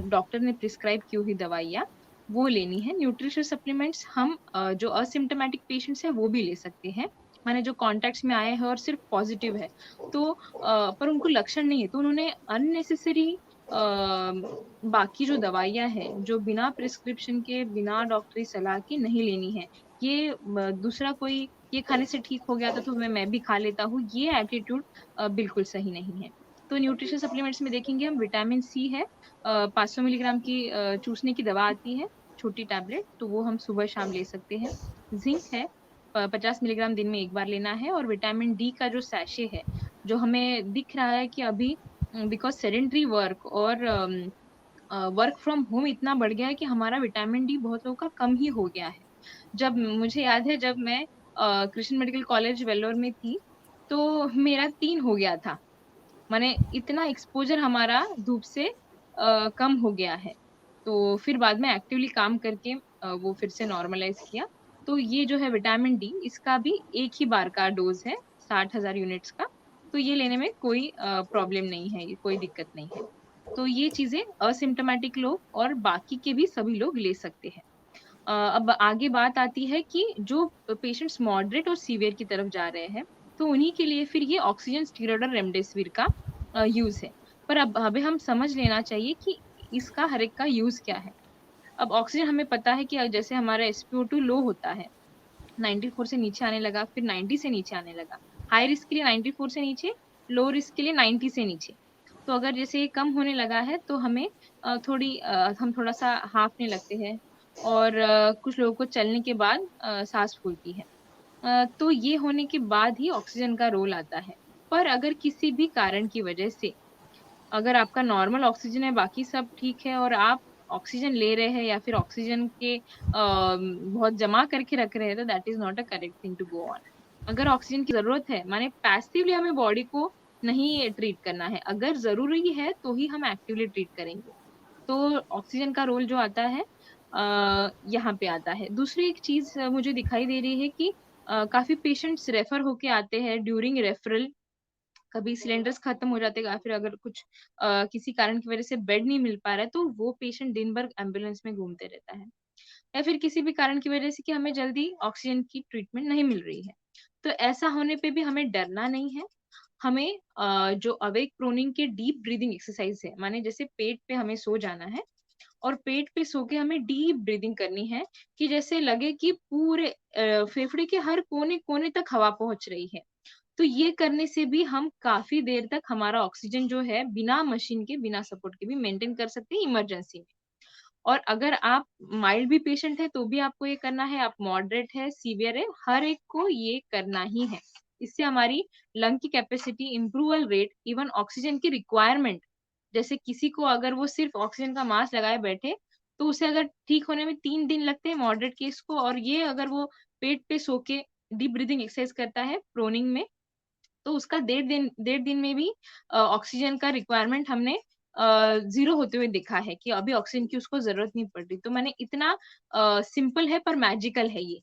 डॉक्टर ने प्रिस्क्राइब की हुई दवाइयाँ, वो लेनी है। न्यूट्रिशनल सप्लीमेंट्स हम जो असिम्प्टोमेटिक पेशेंट्स हैं, वो भी ले सकते हैं। माने जो कॉन्टैक्ट्स में आए हैं और सिर्फ पॉज़िटिव है, तो पर उनको लक्षण नहीं है, तो उन्होंने अननेसेसरी बाकी जो दवाइयाँ हैं, जो बिना प्रिस्क्रिप्शन के, बिना डॉक्टरी सलाह के नहीं लेनी है। ये दूसरा कोई ये खाने से ठीक हो गया था तो मैं भी खा लेता हूँ, ये एटीट्यूड बिल्कुल सही नहीं है। तो न्यूट्रिशन सप्लीमेंट्स में देखेंगे हम विटामिन सी है 500 मिलीग्राम की चूसने की दवा आती है, छोटी टैबलेट, तो वो हम सुबह-शाम ले सकते हैं। ज़िंक है 50 मिलीग्राम दिन में 1 बार लेना है और विटामिन डी का जो सैशे है, जो हमें दिख रहा है कि अभी बिकॉज़ सेडेंटरी वर्क और वर्क फ्रॉम होम इतना बढ़ गया है कि हमारा विटामिन डी बहुत लोगों का कम ही हो गया है। जब मुझे याद है जब मैं कृष्ण मेडिकल कॉलेज वेल्लोर में थी, तो मेरा 3 हो गया था। माने इतना एक्सपोज़र हमारा धूप से कम हो गया है। तो फिर बाद में एक्टिवली काम करके वो फिर से नॉर्मलाइज़ किया। तो ये जो है विटामिन डी इसका भी एक ही बार का डोज़ है 60,000 यूनिट्स का। तो ये लेने में कोई प्रॉब्लम नहीं है, ये कोई दिक्कत नहीं है। तो ये चीज़ें असिम्प्टोमेटिक लोग और बाकी के भी सभी लोग ले सकते हैं। अब आगे बात आती है कि जो पेशेंट्स मॉडरेट और सीवियर की तरफ जा रहे हैं, तो उन्हीं के लिए फिर ये ऑक्सीजन स्टीरॉयड और रेमडेसिविर का यूज़ है। पर अब हमें हम समझ लेना चाहिए कि इसका हर एक का यूज़ क्या है। अब ऑक्सीजन हमें पता है कि जैसे हमारा एसपीओ2 लो होता है, 94 से नीचे आने लगा, फिर 90 से नीचे आने लगा। हाई रिस्क के लिए 94 से नीचे, लो रिस्क के लिए 90 से नीचे। तो अगर जैसे ये कम होने लगा है तो हमें हम थोड़ा-सा हाँफने लगते हैं और कुछ लोगों को चलने के बाद साँस फूलती है। तो ये होने के बाद ही ऑक्सीजन का रोल आता है। पर अगर किसी भी कारण की वजह से अगर आपका नॉर्मल ऑक्सीजन है, बाकी सब ठीक है और आप ऑक्सीजन ले रहे हैं या फिर ऑक्सीजन के बहुत जमा करके रख रहे हैं, तो that is not a correct thing to go on. अगर ऑक्सीजन की ज़रूरत है, माने पैसिवली हमें बॉडी को नहीं ट्रीट करना है। अगर ज़रूरी है, तो ही हम एक्टिवली ट्रीट करेंगे। तो ऑक्सीजन का रोल जो आता है यहाँ पे आता है। दूसरी एक चीज़ मुझे दिखाई दे रही है कि काफ़ी पेशेंट्स रेफ़र होके आते हैं ड्यूरिंग रेफरल कभी सिलेंडर्स खत्म हो जाते हैं या फिर अगर कुछ किसी कारण की वजह से बेड नहीं मिल पा रहा है, तो वो पेशेंट दिन भर एम्बुलेंस में घूमते रहता है। या फिर किसी भी कारण की वजह से कि हमें जल्दी ऑक्सीजन की ट्रीटमेंट नहीं मिल रही है। तो ऐसा होने पे भी हमें डरना नहीं है। हमें जो अवेक प्रोनिंग के डीप ब्रीथिंग एक्सरसाइज है, माने जैसे पेट पे हमें सो जाना है और पेट पे सो के हमें डीप ब्रीथिंग करनी है कि जैसे लगे कि पूरे फेफड़े के हर कोने-कोने तक हवा पहुँच रही है। तो ये करने से भी हम काफ़ी देर तक हमारा ऑक्सीजन जो है बिना मशीन के, बिना सपोर्ट के भी मेंटेन कर सकते हैं इमरजेंसी में। और अगर आप माइल्ड भी पेशेंट है तो भी आपको ये करना है, आप मॉडरेट है, सीवियर है, हर एक को ये करना ही है। इससे हमारी लंग की कैपेसिटी, इम्प्रूवल रेट, इवन ऑक्सीजन की रिक्वायरमेंट जैसे किसी को अगर वो सिर्फ ऑक्सीजन का मास्क लगाए बैठे, तो उसे अगर ठीक होने में 3 दिन लगते हैं मॉडरेट केस को और ये अगर वो पेट पे सो के डीप ब्रीथिंग एक्सरसाइज करता है प्रोनिंग में, तो उसका 1.5 दिन में भी ऑक्सीजन का रिक्वायरमेंट हमने ज़ीरो होते हुए देखा है कि अभी ऑक्सीजन की उसको ज़रूरत नहीं पड़ रही। तो मैंने इतना सिंपल है पर मैजिकल है ये,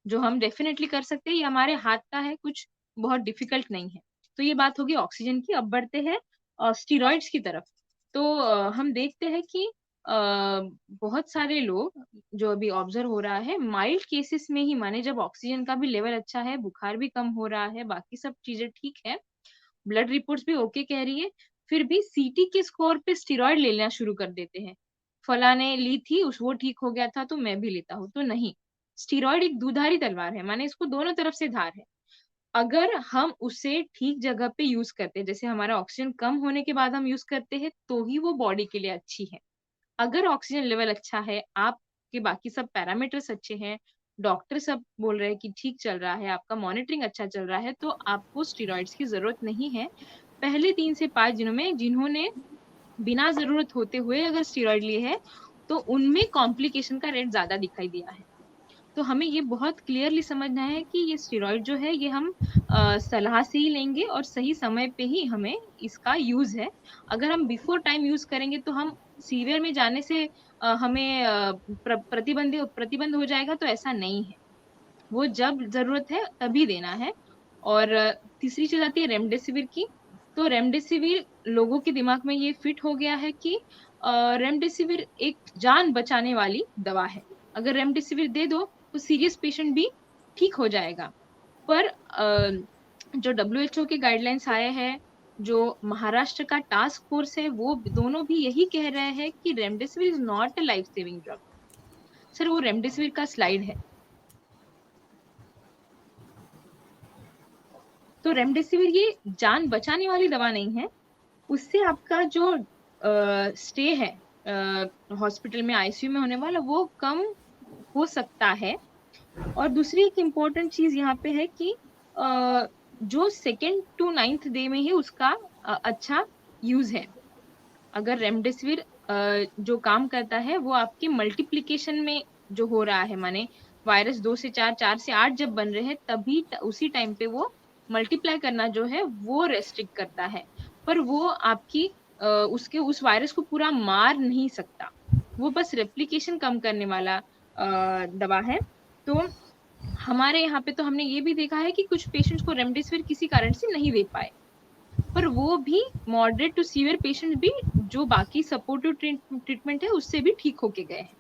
जो हम डेफ़िनेटली कर सकते हैं, ये हमारे हाथ का है, कुछ बहुत डिफ़िकल्ट नहीं है। तो ये बात होगी ऑक्सीजन की, अब बढ़ते हैं स्टेरॉइड्स की तरफ। तो हम देखते हैं कि बहुत सारे लोग जो अभी ऑब्ज़र्व हो रहा है, माइल्ड केसेस में ही माने जब ऑक्सीजन का भी लेवल अच्छा है, बुखार भी कम हो रहा है, बाकी सब चीज़ें ठीक है, ब्लड रिपोर्ट्स भी ओके कह रही है, फिर भी सीटी के स्कोर पे स्टेरॉइड लेना शुरू कर देते हैं। फलाने ली थी, उस वो ठीक हो गया था तो मैं भी लेता हूँ, तो नहीं। स्टेरॉइड एक दुधारी तलवार है, माने इसको दोनों तरफ से धार है। अगर हम उसे ठीक जगह पे यूज़ करते हैं, जैसे हमारा ऑक्सीजन कम होने के बाद हम यूज़ करते हैं, तो ही वो बॉडी के लिए अच्छी है। अगर ऑक्सीजन लेवल अच्छा है, आपके बाकी सब पैरामीटर्स अच्छे हैं, डॉक्टर सब बोल रहे हैं कि ठीक चल रहा है, आपका मॉनिटरिंग अच्छा चल रहा है, तो आपको स्टेरॉइड्स की ज़रूरत नहीं है। पहले 3 से 5 दिनों में जिन्होंने बिना ज़रूरत होते हुए अगर स्टेरॉइड लिए हैं, तो उनमें कॉम्प्लिकेशन का रेट ज़्यादा दिखाई दिया है। तो हमें ये बहुत क्लियरली समझना है कि ये स्टेरॉइड जो है ये हम सलाह से ही लेंगे और सही समय पे ही हमें इसका यूज़ है। अगर हम बिफोर टाइम यूज़ करेंगे तो हम सीवियर में जाने से हमें प्रतिबंध हो जाएगा, तो ऐसा नहीं है। वो जब ज़रूरत है तभी देना है। और तीसरी चीज़ आती है रेमडेसिविर की। तो रेमडेसिविर लोगों के दिमाग में ये फिट हो गया है कि रेमडेसिविर एक जान बचाने वाली दवा है। अगर रेमडेसिविर दे दो तो सीरियस पेशेंट भी ठीक हो जाएगा। पर जो डब्ल्यूएचओ के गाइडलाइंस आए हैं, जो महाराष्ट्र का टास्क फोर्स है, वो दोनों भी यही कह रहे हैं कि remdesivir is not a life saving drug. Sir वो रेमडेसिविर का स्लाइड है। तो रेमडेसिविर ये जान बचाने वाली दवा नहीं है। उससे आपका जो स्टे है हॉस्पिटल में आईसीयू में होने वाला वो कम हो सकता है। और दूसरी एक इम्पोर्टेंट चीज़ यहाँ पे है कि जो 2nd टू 9th डे में ही उसका अच्छा यूज़ है। अगर रेमडेसिविर जो काम करता है वो आपकी मल्टीप्लिकेशन में जो हो रहा है, माने वायरस 2 से 4, 4 से 8 जब बन रहे हैं तभी उसी टाइम पे वो मल्टीप्लाई करना जो है वो रेस्ट्रिक्ट करता है। पर वो आपकी उसके उस वायरस को पूरा मार नहीं सकता। वो बस रेप्लिकेशन कम करने वाला दवा है। तो हमारे यहाँ पे तो हमने ये भी देखा है कि कुछ पेशेंट्स को रेमडेसिविर किसी कारण से नहीं दे पाए। पर वो भी मॉडरेट टू सीवियर पेशेंट्स भी जो बाकी सपोर्टिव ट्रीटमेंट है उससे भी ठीक होके गए हैं।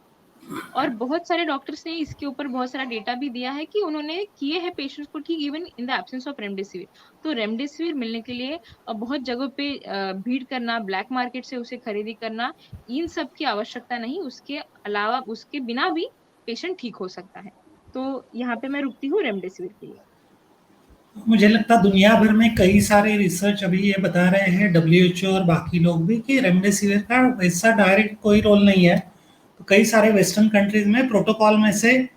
और बहुत सारे डॉक्टर्स ने इसके ऊपर बहुत सारा डेटा भी दिया है कि उन्होंने किए हैं पेशेंट्स को ठीक even in the absence of remdesivir. तो रेमडेसिविर मिलने के लिए बहुत जगह पे भीड़ करना, ब्लैक मार्केट से उसे खरीदी करना, इन सब की आवश्यकता नहीं। उसके अलावा उसके बिना भी पेशेंट ठीक हो सकता है। तो यहाँ पे मैं रुकती हूँ रेमडेसिविर के लिए। मुझे लगता है दुनिया भर में कई सारे रिसर्च अभी ये बता रहे हैं, डब्ल्यूएचओ और बाकी लोग भी, कि रेमडेसिविर का वैसा डायरेक्ट कोई रोल नहीं है। तो कई सारे वेस्टर्न कंट्रीज में प्रोटोकॉल में से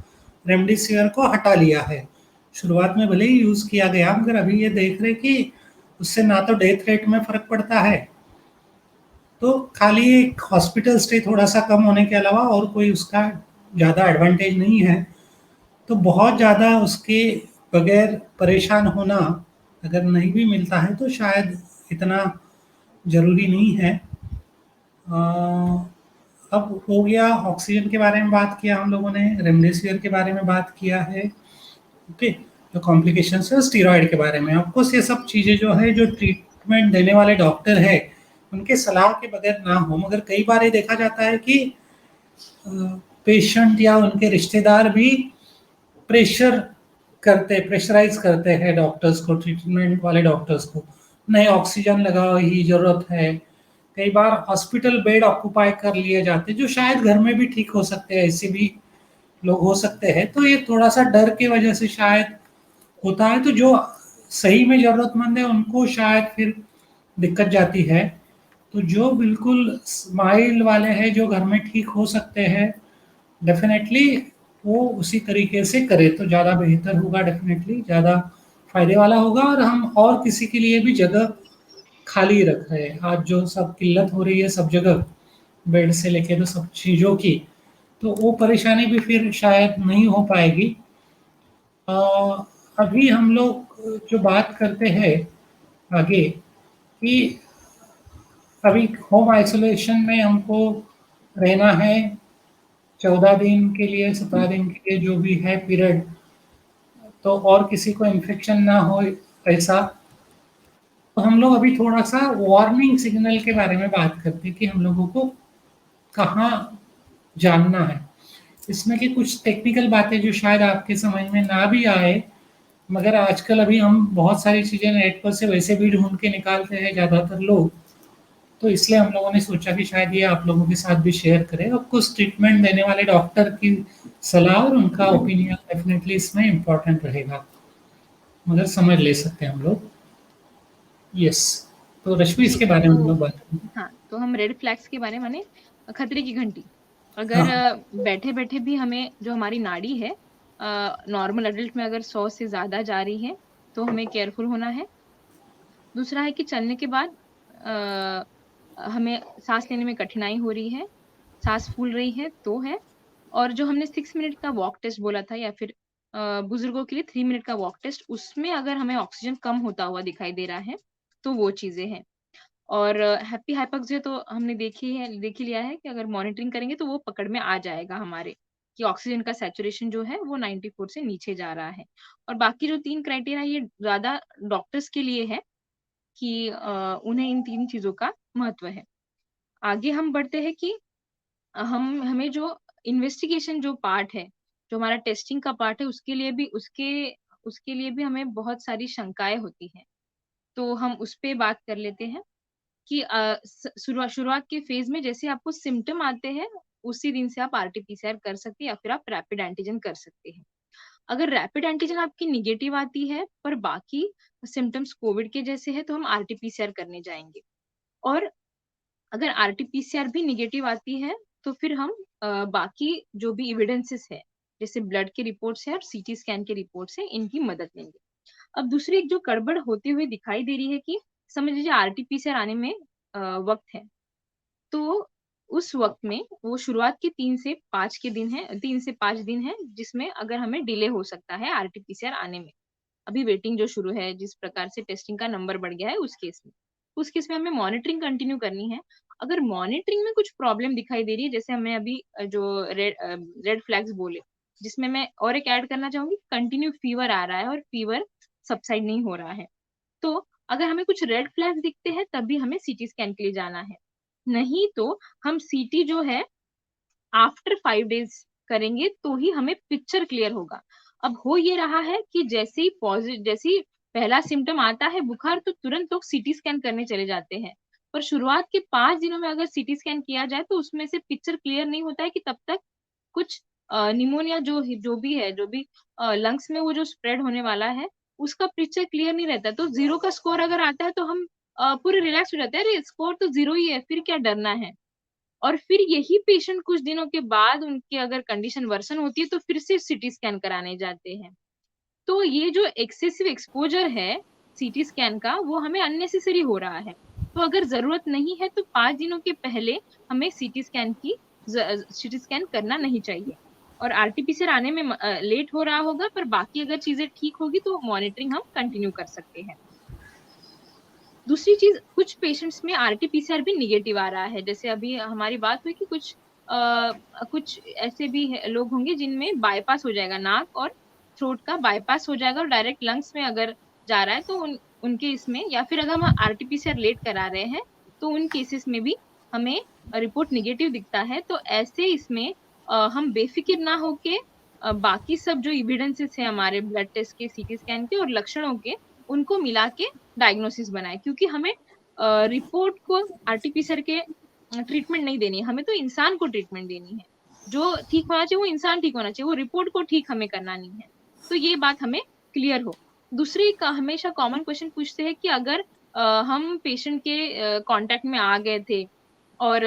रेमडेसिविर को हटा लिया है। शुरुआत में भले ही यूज़ किया गया, मगर अभी ये देख रहे कि उससे ना तो डेथ रेट में फ़र्क पड़ता है, तो खाली एक हॉस्पिटल स्टे थोड़ा सा कम होने के अलावा और कोई उसका ज़्यादा एडवांटेज नहीं है। तो बहुत ज़्यादा उसके बगैर परेशान होना अगर नहीं भी मिलता है तो शायद इतना ज़रूरी नहीं है। अब हो गया, ऑक्सीजन के बारे में बात किया हम लोगों ने, रेमडेसिविर के बारे में बात किया है, ओके। जो कॉम्प्लिकेशंस है स्टीरॉयड के बारे में, ऑफकोर्स ये सब चीज़ें जो है जो ट्रीटमेंट देने वाले डॉक्टर है उनके सलाह के बगैर ना हो। मगर कई बार ये देखा जाता है कि पेशेंट या उनके रिश्तेदार भी प्रेशराइज करते हैं डॉक्टर्स को, ट्रीटमेंट वाले डॉक्टर्स को, नहीं ऑक्सीजन लगाओ ही जरूरत है। कई बार हॉस्पिटल बेड ऑक्यूपाई कर लिए जाते हैं जो शायद घर में भी ठीक हो सकते हैं, ऐसे भी लोग हो सकते हैं। तो ये थोड़ा सा डर की वजह से शायद होता है। तो जो सही में जरूरतमंद है उनको शायद फिर दिक्कत जाती है। तो जो बिल्कुल स्माइल वाले हैं जो घर में ठीक हो सकते हैं, डेफिनेटली वो उसी तरीके से करे तो ज़्यादा बेहतर होगा, डेफिनेटली ज़्यादा फायदे वाला होगा। और हम और किसी के लिए भी जगह खाली रख रहे हैं। आज जो सब किल्लत हो रही है सब जगह, बेड से लेके तो सब चीज़ों की, तो वो परेशानी भी फिर शायद नहीं हो पाएगी। अ, अभी हम लोग जो बात करते हैं आगे कि अभी होम आइसोलेशन में हमको रहना है 14 दिन के लिए, 17 दिन के लिए जो भी है पीरियड, तो और किसी को इन्फेक्शन ना हो ऐसा। तो हम लोग अभी थोड़ा-सा वार्निंग सिग्नल के बारे में बात करते हैं कि हम लोगों को कहाँ जानना है। इसमें कि कुछ टेक्निकल बातें जो शायद आपके समझ में ना भी आए, मगर आजकल अभी हम बहुत सारी चीज़ें नेट पर से वैसे भी ढूँढ के निकालते हैं ज़्यादातर लोग, तो इसलिए हम लोगों ने सोचा कि शायद ये आप लोगों के साथ भी शेयर करें, और कुछ ट्रीटमेंट देने वाले डॉक्टर की सलाह और उनका ओपिनियन डेफ़िनेटली इसमें इम्पोर्टेंट रहेगा, मगर समझ ले सकते हैं हम लोग। यस, तो रश्मि जी, इसके बारे में हम तो लोग बात करें। हाँ, तो हम रेड फ्लैग्स के बारे में माने खतरे की घंटी। अगर हाँ, बैठे-बैठे भी हमें जो हमारी नाड़ी है नॉर्मल एडल्ट में अगर 100 से ज़्यादा जा रही है, तो हमें केयरफुल होना है। दूसरा है कि चलने के बाद हमें साँस लेने में कठिनाई हो रही है, साँस फूल रही है तो है। और जो हमने 6 मिनट का वॉक टेस्ट बोला था या फिर बुजुर्गों के लिए 3 मिनट का वॉक टेस्ट, उसमें अगर हमें ऑक्सीजन कम होता हुआ दिखाई दे रहा है, तो वो चीज़ें हैं। और हैप्पी हाइपोक्सिया तो हमने देख ही लिया है कि अगर मॉनिटरिंग करेंगे तो वो पकड़ में आ जाएगा हमारे, कि ऑक्सीजन का सैचुरेशन जो है वो 94 से नीचे जा रहा है। और बाकी जो 3 क्राइटेरिया ये ज़्यादा डॉक्टर्स के लिए है कि उन्हें इन 3 चीज़ों का महत्व है। आगे हम बढ़ते हैं कि हम हमें जो इन्वेस्टिगेशन जो पार्ट है, जो हमारा टेस्टिंग का पार्ट है उसके लिए भी हमें बहुत सारी शंकाएँ होती हैं। तो हम उस पे बात कर लेते हैं कि शुरुआत के फ़ेज़ में जैसे आपको सिम्पटम आते हैं, उसी दिन से आप आरटी-पीसीआर कर सकते हैं या फिर आप रैपिड एंटीजन कर सकते हैं। अगर रैपिड एंटीजन आपकी नेगेटिव आती है, पर बाकी सिम्पटम्स कोविड के जैसे हैं, तो हम आरटी-पीसीआर करने जाएँगे। और अगर आरटी-पीसीआर भी नेगेटिव आती है, तो फिर हम बाकी जो भी एविडेंसेस है, जैसे ब्लड की रिपोर्ट्स है और सीटी स्कैन की रिपोर्ट्स है, इनकी मदद लेंगे। अब दूसरी एक जो गड़बड़ होती हुई दिखाई दे रही है कि समझ लीजिए आरटी-पीसीआर आने में वक़्त है। तो उस वक़्त में वो शुरुआत के 3 से 5 के दिन है 3 से 5 दिन है, जिसमें अगर हमें डिले हो सकता है आरटी-पीसीआर आने में। अभी वेटिंग जो शुरू है, जिस प्रकार से टेस्टिंग का नंबर बढ़ गया है उस केस में। उस केस में हमें मॉनिटरिंग कंटिन्यू करनी है। अगर मॉनिटरिंग में कुछ प्रॉब्लम दिखाई दे रही है, जैसे हमें अभी जो रेड फ्लैग्स बोले, जिसमें मैं और एक ऐड करना चाहूँगी, कंटिन्यू फीवर आ रहा है और फीवर सबसाइड नहीं हो रहा है। तो अगर हमें कुछ रेड फ्लैग्स दिखते हैं, तब भी हमें सीटी स्कैन के लिए जाना है। नहीं तो हम सीटी जो है आफ्टर 5 डेज़ करेंगे तो ही हमें पिक्चर क्लियर होगा। अब हो ये रहा है कि जैसे ही पहला सिम्पटम आता है बुखार, तो तुरंत लोग सीटी स्कैन करने चले जाते हैं। पर शुरुआत के 5 दिनों में अगर सीटी स्कैन किया जाए तो उसमें से पिक्चर क्लियर नहीं होता है कि तब तक कुछ निमोनिया जो भी लंग्स में वो जो स्प्रेड होने वाला है, उसका पिक्चर क्लियर नहीं रहता। तो 0 का स्कोर अगर आता है तो हम पूरे रिलैक्स हो जाते हैं, अरे स्कोर तो 0 ही है, फिर क्या डरना है? और फिर यही पेशेंट कुछ दिनों के बाद उनकी अगर कंडीशन वर्सन होती है तो फिर से सीटी स्कैन कराने जाते हैं। तो ये जो एक्सेसिव एक्सपोज़र है सीटी स्कैन का, वो हमें अननेसेसरी हो रहा है। तो अगर ज़रूरत नहीं है तो 5 दिनों के पहले हमें सीटी स्कैन करना नहीं चाहिए। और आरटी-पीसीआर आने में लेट हो रहा होगा, पर बाकी अगर चीज़ें ठीक होगी तो मॉनिटरिंग हम कंटिन्यू कर सकते हैं। दूसरी चीज़, कुछ पेशेंट्स में आरटी-पीसीआर भी नेगेटिव आ रहा है। जैसे अभी हमारी बात हुई कि कुछ ऐसे भी लोग होंगे जिनमें बायपास हो जाएगा, नाक और थ्रोट का बायपास हो जाएगा और डायरेक्ट लंग्स में अगर जा रहा है तो उनके इसमें, या फिर अगर हम आरटी-पीसीआर लेट करा रहे हैं, तो उन केसेस में भी हमें रिपोर्ट नेगेटिव दिखता है। तो ऐसे इसमें हम बेफ़िक्र ना होके बाकी सब जो एविडेंसेस हैं हमारे ब्लड टेस्ट के, सीटी स्कैन के और लक्षणों के, उनको मिला के डायग्नोसिस बनाएँ, क्योंकि हमें रिपोर्ट को आरटी-पीसीआर के ट्रीटमेंट नहीं देनी है, हमें तो इंसान को ट्रीटमेंट देनी है। जो ठीक होना चाहिए वो इंसान ठीक होना चाहिए, वो रिपोर्ट को ठीक हमें करना नहीं है। तो ये बात हमें क्लियर हो। दूसरी एक हमेशा कॉमन क्वेश्चन पूछते हैं कि अगर हम पेशेंट के कॉन्टैक्ट में आ गए थे और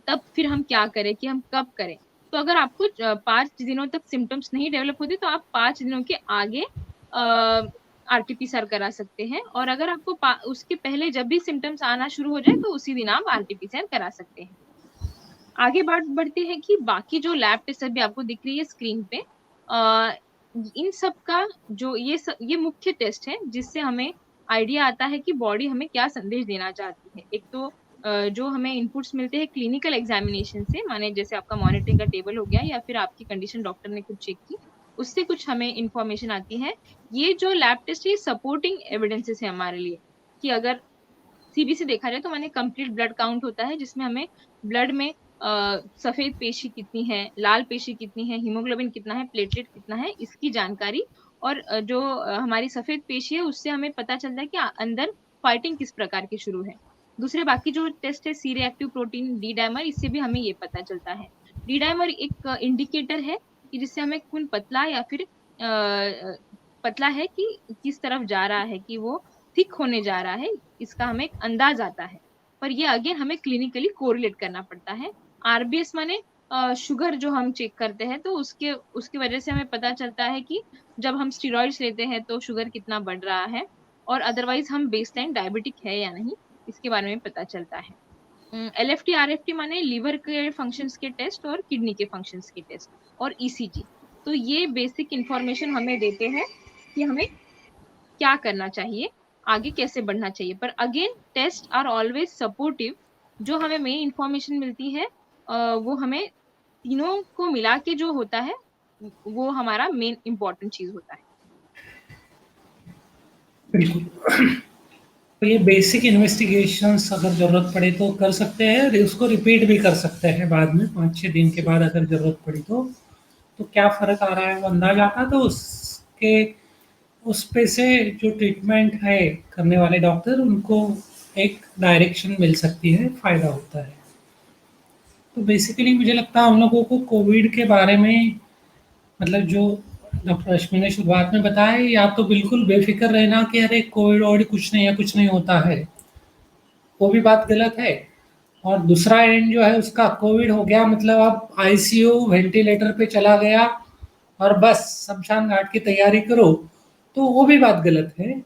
तब फिर हम क्या करें, कि हम कब करें? तो अगर आपको 5 दिनों तक सिम्पटम्स नहीं डेवलप होते तो आप 5 दिनों के आगे आरटी-पीसीआर करा सकते हैं, और अगर आपको उसके पहले जब भी सिम्पटम्स आना शुरू हो जाए तो उसी दिन आप आरटी-पीसीआर करा सकते हैं। आगे बढ़ते हैं कि बाकी जो लैब टेस्ट अभी आपको दिख रही है स्क्रीन पे, अ, इन सब का जो ये मुख्य टेस्ट है जिससे हमें आइडिया आता है कि बॉडी हमें क्या संदेश देना चाहती है। एक तो जो हमें इनपुट्स मिलते हैं क्लिनिकल एग्जामिनेशन से, माने जैसे आपका मॉनिटरिंग का टेबल हो गया या फिर आपकी कंडीशन डॉक्टर ने कुछ चेक की, उससे कुछ हमें इंफॉर्मेशन आती है। ये जो लैब टेस्ट है, सपोर्टिंग एविडेंसेस है हमारे लिए, कि अगर सीबीसी देखा जाए तो माने कंप्लीट ब्लड काउंट होता है, जिसमें हमें ब्लड में सफेद पेशी कितनी है, लाल पेशी कितनी है, हीमोग्लोबिन कितना है, प्लेटलेट कितना है, इसकी जानकारी। और जो हमारी सफेद पेशी है, उससे हमें पता चलता है कि अंदर फाइटिंग किस प्रकार की शुरू है। दूसरे बाकी जो टेस्ट है, C reactive protein, D dimer, इससे भी हमें ये पता चलता है। डी डायमर एक इंडिकेटर है कि जिससे हमें खून पतला या फिर पतला है कि किस तरफ जा रहा है, कि वो थिक होने जा रहा है, इसका हमें एक अंदाज आता है। पर ये अगेन हमें क्लिनिकली कोरिलेट करना पड़ता है। आरबीएस माने शुगर जो हम चेक करते हैं, तो उसके उसकी वजह से हमें पता चलता है कि जब हम स्टेरॉइड्स लेते हैं तो शुगर कितना बढ़ रहा है, और अदरवाइज हम बेसलाइन डायबिटिक है या नहीं, इसके बारे में पता चलता है। एलएफटी आरएफटी माने लीवर के फंक्शंस के टेस्ट और किडनी के फंक्शंस के टेस्ट, और ईसीजी। तो ये बेसिक इंफॉर्मेशन हमें देते हैं कि हमें क्या करना चाहिए, आगे कैसे बढ़ना चाहिए। पर again test are always supportive. जो हमें मेन इंफॉर्मेशन मिलती है, वो हमें तीनों को मिला के जो होता है, वो हमारा मेन इम्पोर्टेंट चीज होता है। बिल्कुल। तो ये बेसिक इन्वेस्टिगेशंस अगर ज़रूरत पड़े तो कर सकते हैं, उसको रिपीट भी कर सकते हैं बाद में 5-6 दिन के जी बाद अगर ज़रूरत पड़ी तो क्या फ़र्क आ रहा है वो अंदाज़ आता है, तो उसके उस पे से जो ट्रीटमेंट है करने वाले डॉक्टर, उनको एक डायरेक्शन मिल सकती है, फ़ायदा होता है। तो बेसिकली मुझे लगता है हम लोगों को कोविड के बारे में, मतलब जो डॉक्टर रश्मि ने शुरुआत में बताया, ये आप तो बिल्कुल बेफ़िक्र रहना कि अरे कोविड वोविड कुछ नहीं है, कुछ नहीं होता है, वो भी बात गलत है। और दूसरा एंड जो है उसका, कोविड हो गया मतलब आप आईसीयू वेंटिलेटर पे चला गया और बस शमशान घाट की तैयारी करो, तो वो भी बात गलत है।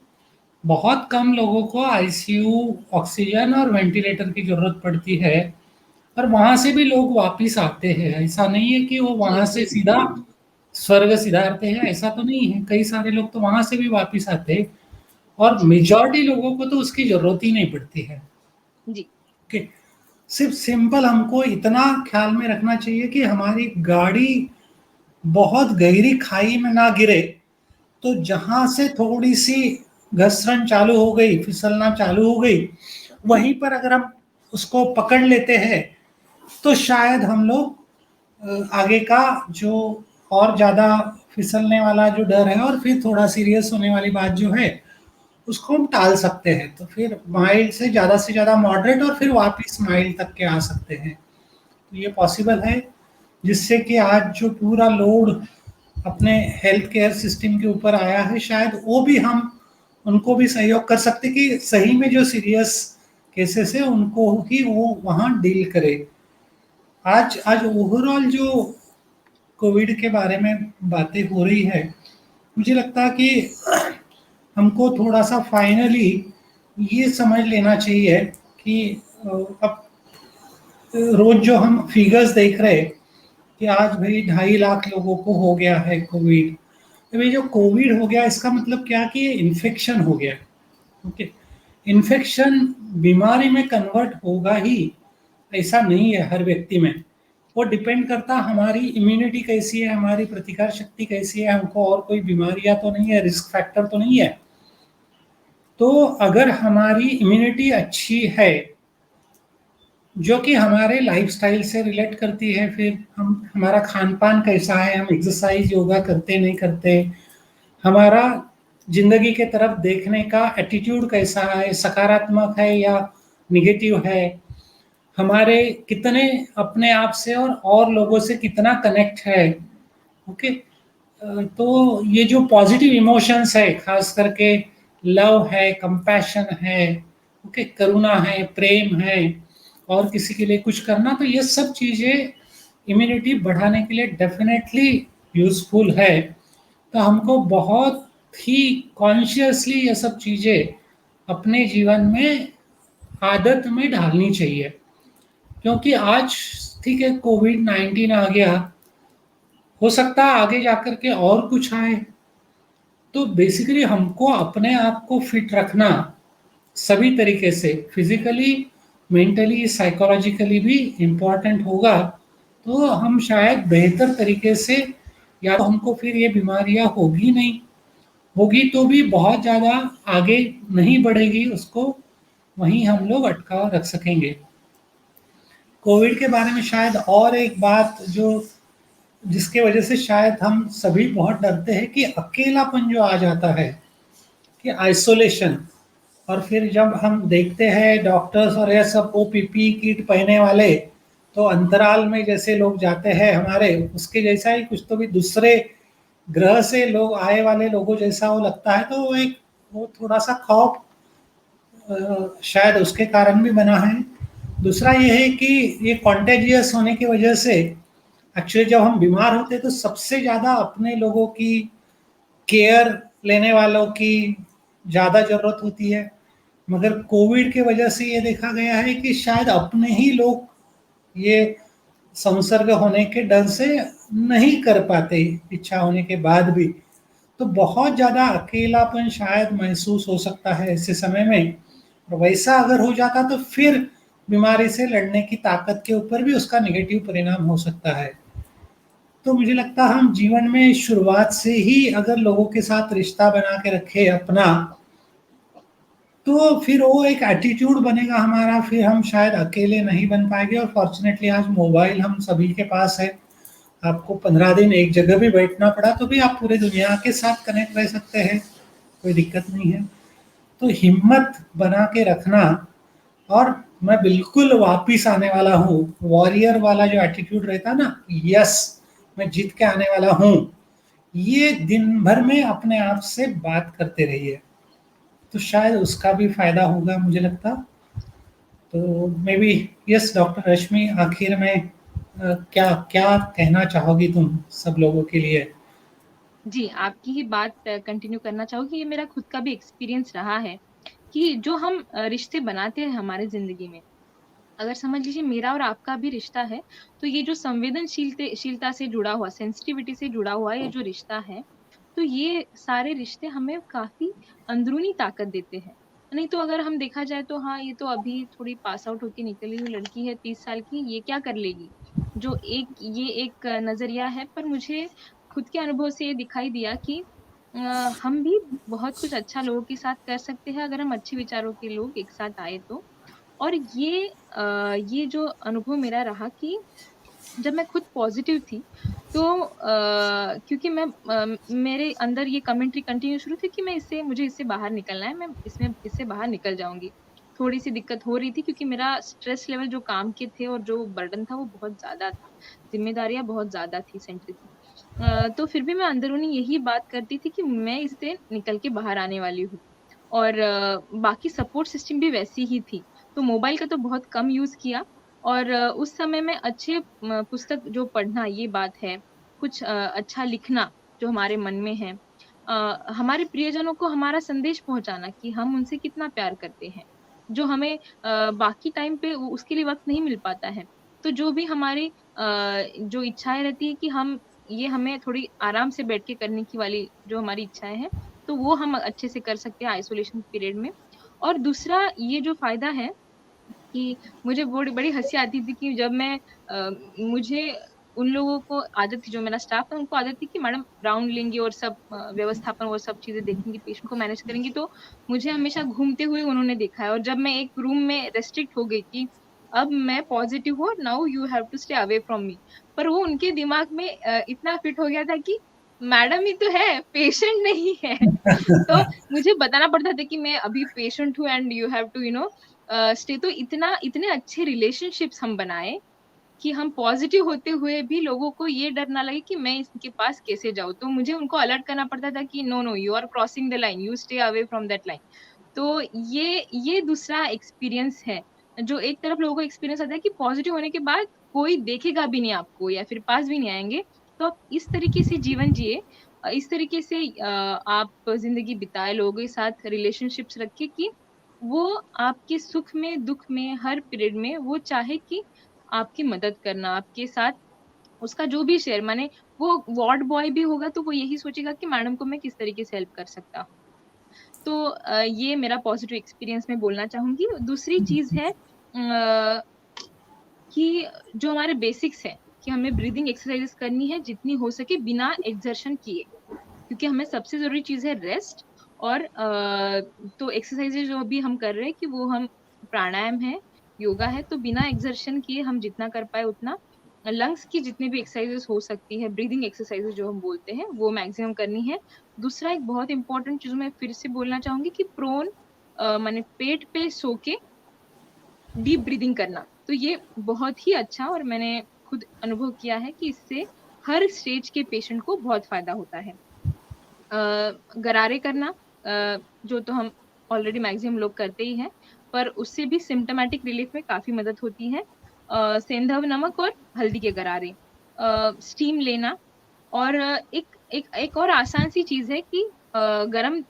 बहुत कम लोगों को आईसीयू, ऑक्सीजन और वेंटिलेटर की ज़रूरत पड़ती है, और वहाँ से भी लोग वापिस आते हैं। ऐसा नहीं है कि वो जी वहाँ से जी सीधा स्वर्ग सिधारते हैं, ऐसा तो नहीं है। कई सारे लोग तो वहाँ से भी वापिस आते हैं, और जी मेजॉरिटी लोगों को तो उसकी ज़रूरत ही नहीं पड़ती है। जी कि सिर्फ सिंपल हमको इतना ख्याल में रखना चाहिए कि हमारी गाड़ी बहुत गहरी खाई में ना गिरे, तो जहाँ से थोड़ी सी घसरण चालू हो गई, फिसलना चालू हो गई, वहीं पर अगर हम उसको पकड़ लेते हैं तो शायद हम लोग आगे का जो और ज़्यादा फिसलने वाला जो डर है और फिर थोड़ा सीरियस होने वाली बात जो है, उसको हम टाल सकते हैं। तो फिर माइल्ड से ज़्यादा मॉडरेट और फिर वापस माइल्ड तक के आ सकते हैं। तो ये पॉसिबल है, जिससे कि आज जो पूरा लोड अपने हेल्थ केयर सिस्टम के ऊपर आया है, शायद वो भी हम उनको भी सहयोग कर सकते कि सही में जो सीरियस केसेस है उनको ही वो वहाँ डील करे। आज आज ओवरऑल जो कोविड के बारे में बातें हो रही है, मुझे लगता है कि हमको थोड़ा सा फाइनली ये समझ लेना चाहिए कि अब रोज जो हम फिगर्स देख रहे हैं कि आज भाई 2.5 लाख लोगों को हो गया है कोविड। तो ये जो कोविड हो गया, इसका मतलब क्या कि ये इन्फेक्शन हो गया। ओके, इन्फेक्शन बीमारी में कन्वर्ट होगा ही ऐसा नहीं है हर व्यक्ति में। वो डिपेंड करता हमारी इम्यूनिटी कैसी है, हमारी प्रतिकार शक्ति कैसी है, हमको और कोई बीमारियां तो नहीं है, रिस्क फैक्टर तो नहीं है। तो अगर हमारी इम्यूनिटी अच्छी है, जो कि हमारे लाइफस्टाइल से रिलेट करती है, फिर हम हमारा खान पान कैसा है, हम एक्सरसाइज योगा करते नहीं करते, हमारा जिंदगी के तरफ देखने का एटीट्यूड कैसा है, सकारात्मक है या निगेटिव है, हमारे कितने अपने आप से और लोगों से कितना कनेक्ट है। ओके, तो ये जो पॉजिटिव इमोशंस है, खास करके लव है, कंपैशन है, ओके, करुणा है, प्रेम है, और किसी के लिए कुछ करना, तो ये सब चीज़ें इम्यूनिटी बढ़ाने के लिए डेफिनेटली यूज़फुल है। तो हमको बहुत ही कॉन्शियसली ये सब चीज़ें अपने जीवन में आदत में डालनी चाहिए। क्योंकि आज ठीक है कोविड-19 आ गया, हो सकता है आगे जाकर के और कुछ आए। तो बेसिकली हमको अपने आप को फिट रखना सभी तरीके से, फिजिकली मेंटली साइकोलॉजिकली भी इम्पोर्टेंट होगा, तो हम शायद बेहतर तरीके से, या तो हमको फिर ये बीमारियां होगी नहीं, होगी तो भी बहुत ज़्यादा आगे नहीं बढ़ेगी, उसको वहीं हम लोग अटका रख सकेंगे। कोविड के बारे में शायद और एक बात जो, जिसके वजह से शायद हम सभी बहुत डरते हैं, कि अकेलापन जो आ जाता है, कि आइसोलेशन। और फिर जब हम देखते हैं डॉक्टर्स और ये सब वो पीपी किट पहने वाले, तो अंतराल में जैसे लोग जाते हैं हमारे, उसके जैसा ही कुछ तो भी दूसरे ग्रह से लोग आए वाले लोगों जैसा वो लगता है, तो वो एक, वो थोड़ा सा खौफ शायद उसके कारण भी बना है। दूसरा ये है कि ये कॉन्टेजियस होने की वजह से एक्चुअली जब हम बीमार होते हैं तो सबसे ज़्यादा अपने लोगों की केयर लेने वालों की ज़्यादा ज़रूरत होती है। मगर कोविड की वजह से ये देखा गया है कि शायद अपने ही लोग ये संसर्ग होने के डर से नहीं कर पाते, इच्छा होने के बाद भी। तो बहुत ज़्यादा अकेलापन शायद महसूस हो सकता है ऐसे समय में। और वैसा अगर हो जाता तो फिर बीमारी से लड़ने की ताकत के ऊपर भी उसका नेगेटिव परिणाम हो सकता है। तो मुझे लगता है हम जीवन में शुरुआत से ही अगर लोगों के साथ रिश्ता बना के रखे अपना, तो फिर वो एक एटीट्यूड बनेगा हमारा, फिर हम शायद अकेले नहीं बन पाएंगे। और फॉर्चुनेटली आज मोबाइल हम सभी के पास है, आपको 15 दिन एक जगह भी बैठना पड़ा तो भी आप पूरे दुनिया के साथ कनेक्ट रह सकते हैं, कोई दिक्कत नहीं है। तो हिम्मत बना के रखना, और मैं बिल्कुल वापिस आने वाला हूँ, वॉरियर वाला जो एटीट्यूड रहता ना, यस मैं जीत के आने वाला हूँ, ये दिन भर में अपने आप से बात करते रहिए, तो शायद उसका भी फायदा होगा मुझे लगता। तो मे बी, यस डॉक्टर रश्मि, आखिर में क्या क्या कहना चाहोगी तुम सब लोगों के लिए? जी, आपकी ही बात कंटिन्यू करना चाहूँगी। ये मेरा खुद का भी एक्सपीरियंस रहा है कि जो हम रिश्ते बनाते हैं हमारे ज़िंदगी में, अगर समझ लीजिए मेरा और आपका भी रिश्ता है, तो ये जो शीलता से जुड़ा हुआ, सेंसिटिविटी से जुड़ा हुआ ये जो रिश्ता है, तो ये सारे रिश्ते हमें काफ़ी अंदरूनी ताकत देते हैं। नहीं तो अगर हम देखा जाए तो हाँ, ये तो अभी थोड़ी पास आउट होके निकली हुई लड़की है 30 साल की, ये क्या कर लेगी? ये एक नज़रिया है, पर मुझे खुद के अनुभव से ये दिखाई दिया कि अ, हम भी बहुत कुछ अच्छा लोगों के साथ कर सकते हैं अगर हम अच्छे विचारों के लोग एक साथ आए तो। और ये जो अनुभव मेरा रहा कि जब मैं खुद पॉज़िटिव थी, तो क्योंकि मेरे अंदर ये कमेंट्री कंटिन्यू शुरू थी कि मुझे इससे बाहर निकलना है, मैं इससे बाहर निकल जाऊँगी। थोड़ी-सी दिक्कत हो रही थी क्योंकि मेरा स्ट्रेस लेवल जो काम के थे और जो बर्डन था वो बहुत ज़्यादा था, ज़िम्मेदारियाँ बहुत ज़्यादा थी, सेंटर की। तो फिर भी मैं अंदरूनी यही बात करती थी कि मैं इससे निकल के बाहर आने वाली हूँ। और बाकी सपोर्ट सिस्टम भी वैसी ही थी। तो मोबाइल का तो बहुत कम यूज़ किया और उस समय में अच्छे पुस्तक जो पढ़ना ये बात है, कुछ अच्छा लिखना जो हमारे मन में है, हमारे प्रियजनों को हमारा संदेश पहुँचाना कि हम उनसे कितना प्यार करते हैं, जो हमें बाकी टाइम पे उसके लिए वक़्त नहीं मिल पाता है। तो जो भी हमारी जो इच्छाएँ रहती है कि हमें थोड़ी आराम से बैठ के करने की वाली जो हमारी इच्छाएँ हैं, तो वो हम अच्छे से कर सकते हैं आइसोलेशन पीरियड में। और दूसरा ये जो फ़ायदा है कि मुझे बड़ी बड़ी हँसी आती थी कि जब मुझे उन लोगों को आदत थी जो मेरा स्टाफ था उनको आदत थी कि मैडम राउंड लेंगी और सब व्यवस्थापन वो सब चीज़ें देखेंगी, पेशेंट को मैनेज करेंगी, तो मुझे हमेशा घूमते हुए उन्होंने देखा है। और जब मैं एक रूम में रेस्ट्रिक्ट हो गई कि अब मैं पॉज़िटिव हूँ, now you have to stay away from me. पर वो उनके दिमाग में इतना फिट हो गया था कि मैडम ही तो है, पेशेंट नहीं है। तो मुझे बताना पड़ता था कि मैं अभी पेशेंट हूँ and you have to stay. तो इतने अच्छे रिलेशनशिप्स हम बनाए कि हम पॉजिटिव होते हुए भी लोगों को ये डर ना लगे कि मैं इसके पास कैसे जाऊँ। तो मुझे उनको अलर्ट करना पड़ता था कि no, no you are crossing the line, you stay away from that line. तो ये दूसरा एक्सपीरियंस है, जो एक तरफ लोगों को एक्सपीरियंस आता है कि पॉजिटिव होने के बाद कोई देखेगा भी नहीं आपको या फिर पास भी नहीं आएँगे। तो आप इस तरीके से जीवन जिए, इस तरीके से आप ज़िंदगी बिताएँ लोगों के साथ रिलेशनशिप्स रखें कि वो आपके सुख में, दुःख में, हर पीरियड में वो चाहे कि आपकी मदद करना, आपके साथ उसका जो भी शेयर माने वो वार्ड बॉय भी होगा तो वो यही सोचेगा कि मैडम को मैं किस तरीके से हेल्प कर सकता हूँ। तो ये मेरा पॉज़िटिव एक्सपीरियंस मैं बोलना चाहूँगी। दूसरी चीज़ है कि जो हमारे बेसिक्स है कि हमें ब्रीदिंग एक्सरसाइजेस करनी है जितनी हो सके बिना एक्सर्शन किए, क्योंकि हमें सबसे जरूरी चीज है रेस्ट। और तो एक्सरसाइजेज जो अभी हम कर रहे हैं कि वो हम प्राणायाम है, योगा है, तो बिना एक्सर्शन किए हम जितना कर पाए उतना लंग्स की जितनी भी एक्सरसाइजेस हो सकती है, ब्रीदिंग एक्सरसाइजेज जो हम बोलते हैं, वो मैक्सिमम करनी है। दूसरा एक बहुत इंपॉर्टेंट चीज मैं फिर से बोलना चाहूंगी कि प्रोन माने पेट पे सो के डीप ब्रीदिंग करना, तो ये बहुत ही अच्छा, और मैंने खुद अनुभव किया है कि इससे हर स्टेज के पेशेंट को बहुत फायदा होता है। गरारे करना, जो तो हम ऑलरेडी मैक्सिमम लोग करते ही हैं, पर उससे भी सिम्टोमेटिक रिलीफ में काफी मदद होती है। सेंधव नमक और हल्दी के गरारे, स्टीम लेना, और एक और आसान सी चीज है कि गरम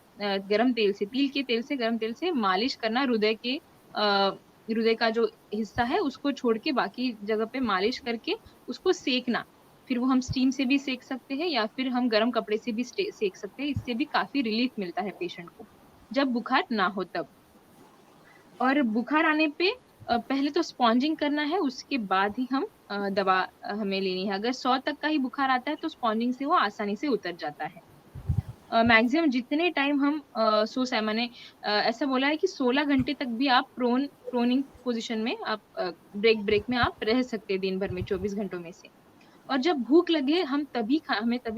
तेल से, तिल के तेल से, गरम तेल से मालिश करना, हृदय का जो हिस्सा है उसको छोड़ के बाकी जगह पे मालिश करके उसको सेकना। फिर वो हम स्टीम से भी सेक सकते हैं या फिर हम गर्म कपड़े से भी सेक सकते हैं, इससे भी काफी रिलीफ मिलता है पेशेंट को जब बुखार ना हो तब। और बुखार आने पे पहले तो स्पॉन्जिंग करना है, उसके बाद ही हम दवा हमें लेनी है। अगर 100 तक का ही बुखार आता है तो स्पॉन्जिंग से वो आसानी से उतर जाता है। मैक्सिमम जितने टाइम हम मैंने ऐसा बोला है कि 16 घंटे तक भी आप प्रोनिंग पोजीशन में आप ब्रेक ब्रेक में आप रह सकते हैं दिन भर में 24 घंटों में से। और जब भूख लगे हमें तभी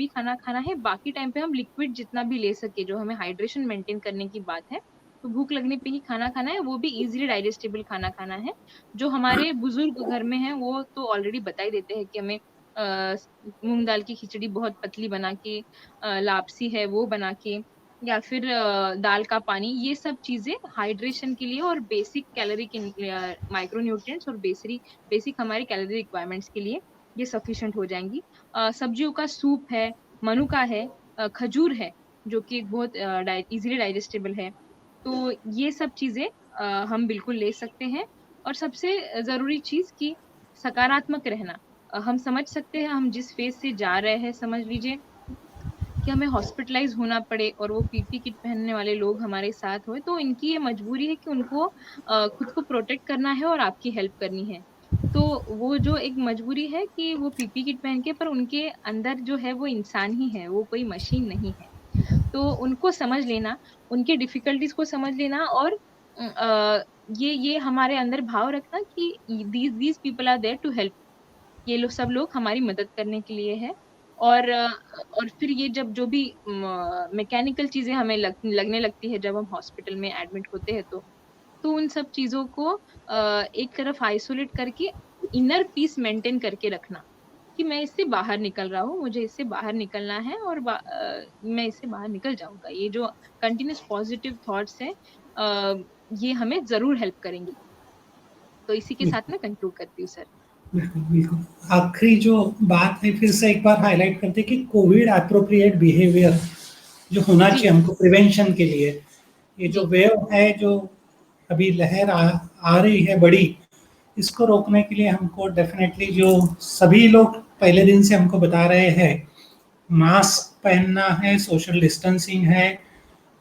खाना खाना है, बाकी टाइम पे हम लिक्विड जितना भी ले सके, जो हमें हाइड्रेशन मेंटेन करने की बात है, तो भूख लगने पे ही खाना खाना है, वो भी इजीली डाइजेस्टेबल खाना खाना है। जो हमारे बुजुर्ग घर में है वो तो ऑलरेडी बता ही देते हैं कि हमें अ, मूंग दाल की खिचड़ी बहुत पतली बना के, लापसी है वो बना के, या फिर दाल का पानी, ये सब चीजें हाइड्रेशन के लिए और बेसिक कैलोरी के माइक्रो न्यूट्रिएंट्स और बेसिक बेसिक हमारे कैलोरी रिक्वायरमेंट्स के लिए ये सफिशिएंट हो जाएंगी। सब्जियों का सूप है, मनुका है, खजूर है, जो कि बहुत इजीली डाइजेस्टेबल है। तो ये सब चीजें हम बिल्कुल ले सकते हैं। और सबसे जरूरी चीज कि सकारात्मक रहना। हम समझ सकते हैं हम जिस फेज से जा रहे हैं, समझ लीजिए कि हमें हॉस्पिटलाइज होना पड़े और वो पीपी किट पहनने वाले लोग हमारे साथ होए, तो इनकी ये मजबूरी है कि उनको खुद को प्रोटेक्ट करना है और आपकी हेल्प करनी है। तो वो जो एक मजबूरी है कि वो पीपी किट पहन के, पर उनके अंदर जो है वो इंसान ही है, वो कोई मशीन नहीं है। तो उनको समझ लेना, उनके डिफिकल्टीज को समझ लेना, और ये हमारे अंदर भाव रखना कि these people are there to help, ये लोग सब लोग हमारी मदद करने के लिए है। और और फिर ये जब जो भी मैकेनिकल चीजें हमें लगने लगती है जब हम हॉस्पिटल में एडमिट होते हैं, तो उन सब चीजों को एक तरफ आइसोलेट करके इनर पीस मेंटेन करके रखना कि मैं इससे बाहर निकल रहा हूँ, मुझे इससे बाहर निकलना है, और मैं इससे बाहर निकल जाऊंगा। ये जो कंटिन्यूस पॉजिटिव थॉट्स है, अ, ये हमें जरूर हेल्प करेंगी। तो इसी के साथ मैं कंक्लूड करती हूँ सर। बिल्कुल बिल्कुल। आखिरी जो बात है फिर से एक बार हाईलाइट करते कि कोविड एप्रोप्रिएट बिहेवियर जो होना जी चाहिए हमको प्रिवेंशन के लिए, ये जो जी वेव है जो अभी लहर आ रही है बड़ी, इसको रोकने के लिए हमको डेफिनेटली जो सभी लोग पहले दिन से हमको बता रहे हैं, मास्क पहनना है, सोशल डिस्टेंसिंग है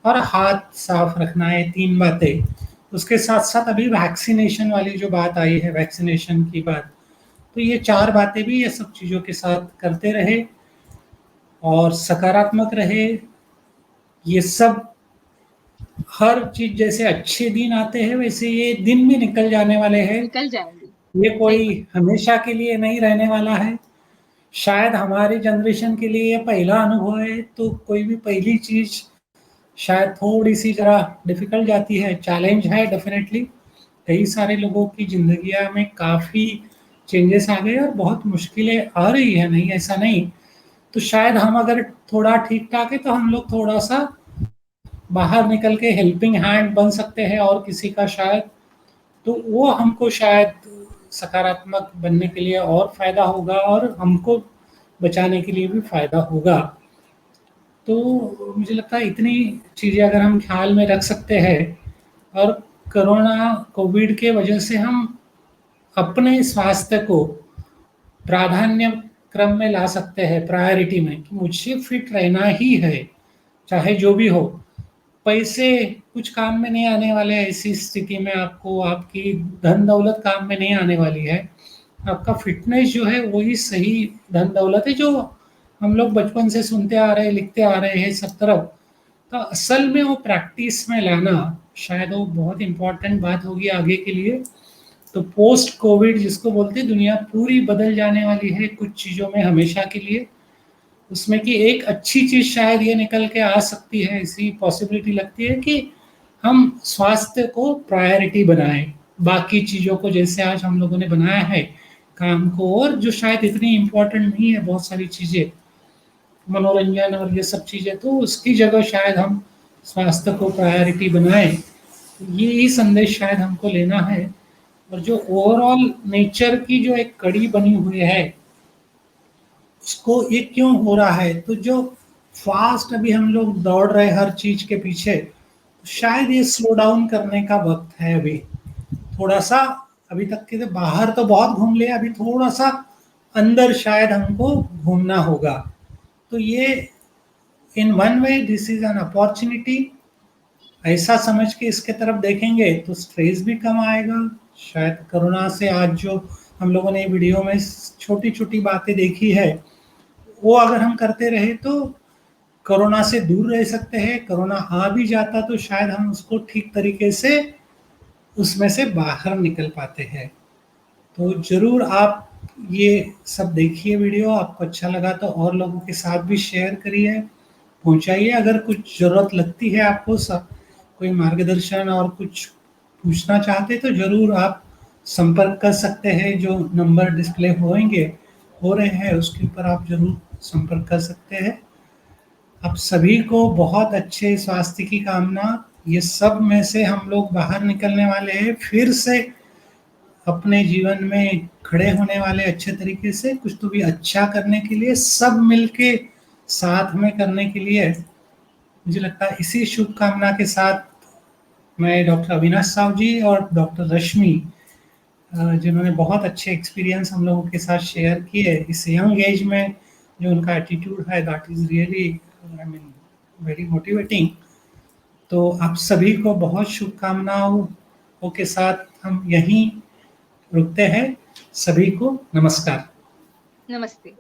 और हाथ साफ रखना है, 3 बातें। उसके साथ साथ अभी वैक्सीनेशन वाली जो बात आई है, वैक्सीनेशन की बात, तो ये 4 बातें भी ये सब चीज़ों के साथ करते रहे और सकारात्मक रहे। ये सब हर चीज जैसे अच्छे दिन आते हैं वैसे ये दिन भी निकल जाने वाले हैं। निकल जाएंगी। ये सही कोई बात। हमेशा के लिए नहीं रहने वाला है। शायद हमारी जनरेशन के लिए ये पहला अनुभव है, तो कोई भी पहली चीज शायद थोड़ी सी जरा डिफिकल्ट जाती है, चैलेंज है डेफिनेटली। कई सारे लोगों की जिंदगियां में काफ़ी चेंजेस आ गए और बहुत मुश्किलें आ रही है, नहीं ऐसा नहीं। तो शायद हम अगर थोड़ा ठीक ठाक है तो हम लोग थोड़ा सा बाहर निकल के हेल्पिंग हैंड बन सकते हैं और किसी का शायद, तो वो हमको शायद सकारात्मक बनने के लिए और फायदा होगा और हमको बचाने के लिए भी फायदा होगा। तो मुझे लगता है इतनी चीज़ें अगर हम ख्याल में रख सकते हैं और कोरोना कोविड के वजह से हम अपने स्वास्थ्य को प्राधान्य क्रम में ला सकते हैं, प्रायोरिटी में, कि मुझे फिट रहना ही है चाहे जो भी हो। पैसे कुछ काम में नहीं आने वाले, ऐसी स्थिति में आपको आपकी धन दौलत काम में नहीं आने वाली है। आपका फिटनेस जो है वही सही धन दौलत है, जो हम लोग बचपन से सुनते आ रहे हैं, लिखते आ रहे हैं सब तरफ। तो असल में वो प्रैक्टिस में लाना शायद वो बहुत इंपॉर्टेंट बात होगी आगे के लिए। तो पोस्ट कोविड जिसको बोलते हैं, दुनिया पूरी बदल जाने वाली है कुछ चीज़ों में हमेशा के लिए। उसमें कि एक अच्छी चीज़ शायद ये निकल के आ सकती है, ऐसी पॉसिबिलिटी लगती है कि हम स्वास्थ्य को प्रायोरिटी बनाएं, बाकी चीज़ों को जैसे आज हम लोगों ने बनाया है काम को, और जो शायद इतनी इम्पोर्टेंट नहीं है, बहुत सारी चीज़ें मनोरंजन और ये सब चीज़ें, तो उसकी जगह शायद हम स्वास्थ्य को प्रायोरिटी बनाएं। ये ही संदेश शायद हमको लेना है। और जो ओवरऑल नेचर की जो एक कड़ी बनी हुई है, उसको ये क्यों हो रहा है, तो जो फास्ट अभी हम लोग दौड़ रहे हर चीज के पीछे, शायद ये स्लो डाउन करने का वक्त है अभी। थोड़ा सा अभी तक के बाहर तो बहुत घूम लिया, अभी थोड़ा सा अंदर शायद हमको घूमना होगा। तो ये in one way this is an opportunity, ऐसा समझ के इसके तरफ देखेंगे तो स्ट्रेस भी कम आएगा। शायद कोरोना से आज जो हम लोगों ने वीडियो में छोटी छोटी बातें देखी है, वो अगर हम करते रहे तो कोरोना से दूर रह सकते हैं। कोरोना आ भी जाता तो शायद हम उसको ठीक तरीके से उसमें से बाहर निकल पाते हैं। तो ज़रूर आप ये सब देखिए वीडियो, आपको अच्छा लगा तो और लोगों के साथ भी शेयर करिए, पहुंचाइए। अगर कुछ ज़रूरत लगती है आपको, सब कोई मार्गदर्शन और कुछ पूछना चाहते तो ज़रूर आप संपर्क कर सकते हैं। जो नंबर डिस्प्ले हो रहे हैं उसके ऊपर आप ज़रूर संपर्क कर सकते हैं। आप सभी को बहुत अच्छे स्वास्थ्य की कामना। ये सब में से हम लोग बाहर निकलने वाले हैं, फिर से अपने जीवन में खड़े होने वाले अच्छे तरीके से, कुछ तो भी अच्छा करने के लिए, सब मिलके साथ में करने के लिए। मुझे लगता है इसी शुभकामना के साथ मैं डॉक्टर अविनाश साहू जी और डॉक्टर रश्मि, जिन्होंने बहुत अच्छे एक्सपीरियंस हम लोगों के साथ शेयर किए इस यंग एज में, जो उनका एटीट्यूड है that is really I mean very motivating. तो आप सभी को बहुत शुभकामनाओं के साथ हम यहीं रुकते हैं। सभी को नमस्कार। नमस्ते।